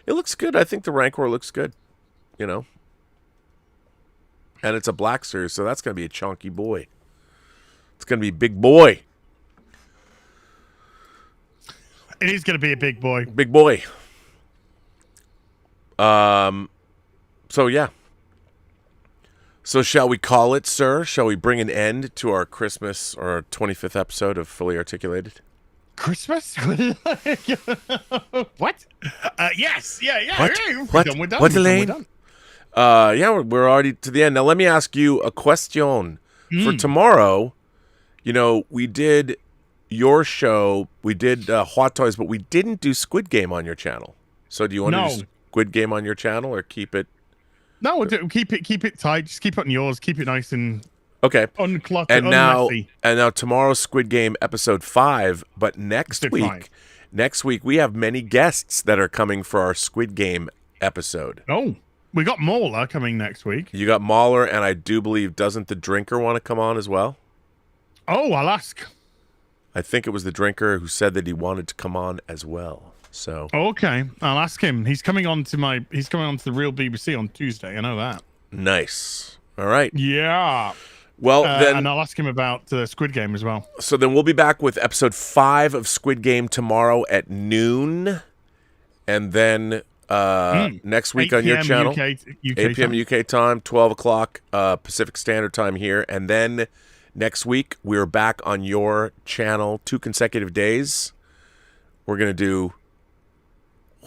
it looks good. I think the Rancor looks good. And it's a Black Series, so that's going to be a chunky boy. It's going to be a big boy. It is going to be a big boy. Big boy. So yeah. So shall we call it, sir? Shall we bring an end to our Christmas or our 25th episode of Fully Articulated? Christmas? What? Yes. Yeah. What? We're done. What, Elaine? Yeah, we're already to the end. Now let me ask you a question. For tomorrow, we did your show, we did Hot Toys, but we didn't do Squid Game on your channel. So do you want to do Squid Game on your channel or keep it? No, keep it tight. Just keep it on yours. Keep it nice and uncluttered, and unmessy. now tomorrow's Squid Game episode 5. But next week we have many guests that are coming for our Squid Game episode. Oh, we got Mauler coming next week. You got Mauler, and I do believe, doesn't the Drinker want to come on as well? Oh, I'll ask. I think it was the Drinker who said that he wanted to come on as well. So okay, I'll ask him. He's coming on to the Real BBC on Tuesday. I know that. Nice. All right. Yeah. Well, then, and I'll ask him about the Squid Game as well. So then we'll be back with episode 5 of Squid Game tomorrow at noon, and then next week on your channel, UK 8 p.m. UK time, 12 o'clock Pacific Standard Time here, and then next week we're back on your channel 2 consecutive days. We're gonna do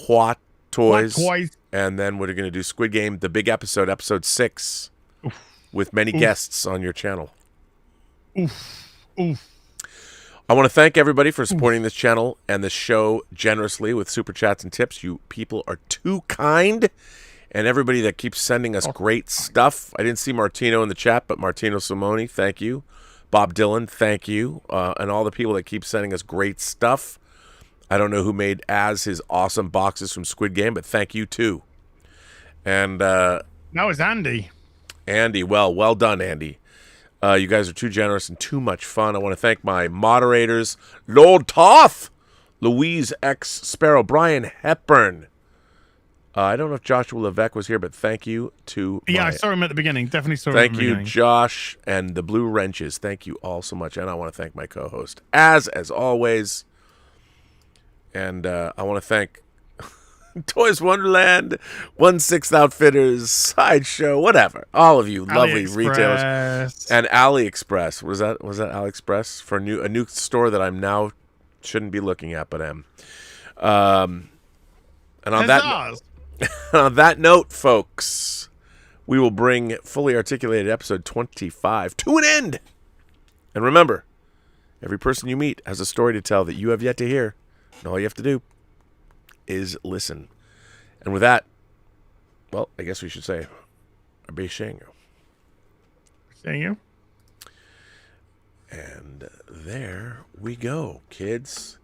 Hot Toys, and then we're going to do Squid Game, the big episode 6, with many guests on your channel. I want to thank everybody for supporting this channel and the show generously with super chats and tips. You people are too kind, and everybody that keeps sending us great stuff. I didn't see Martino in the chat, but Martino Simone, thank you. Bob Dylan, thank you, and all the people that keep sending us great stuff. I don't know who made his awesome boxes from Squid Game, but thank you too. And that was Andy. Andy, well done, Andy. You guys are too generous and too much fun. I want to thank my moderators, Lord Toth, Louise X Sparrow, Brian Hepburn. I don't know if Joshua Levesque was here, but thank you to I saw him at the beginning. Definitely saw him at the beginning. Thank you, Josh, and the Blue Wrenches. Thank you all so much. And I want to thank my co-host, as always. And I want to thank Toys Wonderland, 1/6 Outfitters, Sideshow, whatever. All of you lovely retailers. And AliExpress. Was that AliExpress? For a new store that I'm now shouldn't be looking at, but am. And on that note, folks, we will bring Fully Articulated episode 25 to an end. And remember, every person you meet has a story to tell that you have yet to hear. And all you have to do is listen. And with that, well, I guess we should say, Abishango. Seeing you. And there we go, kids.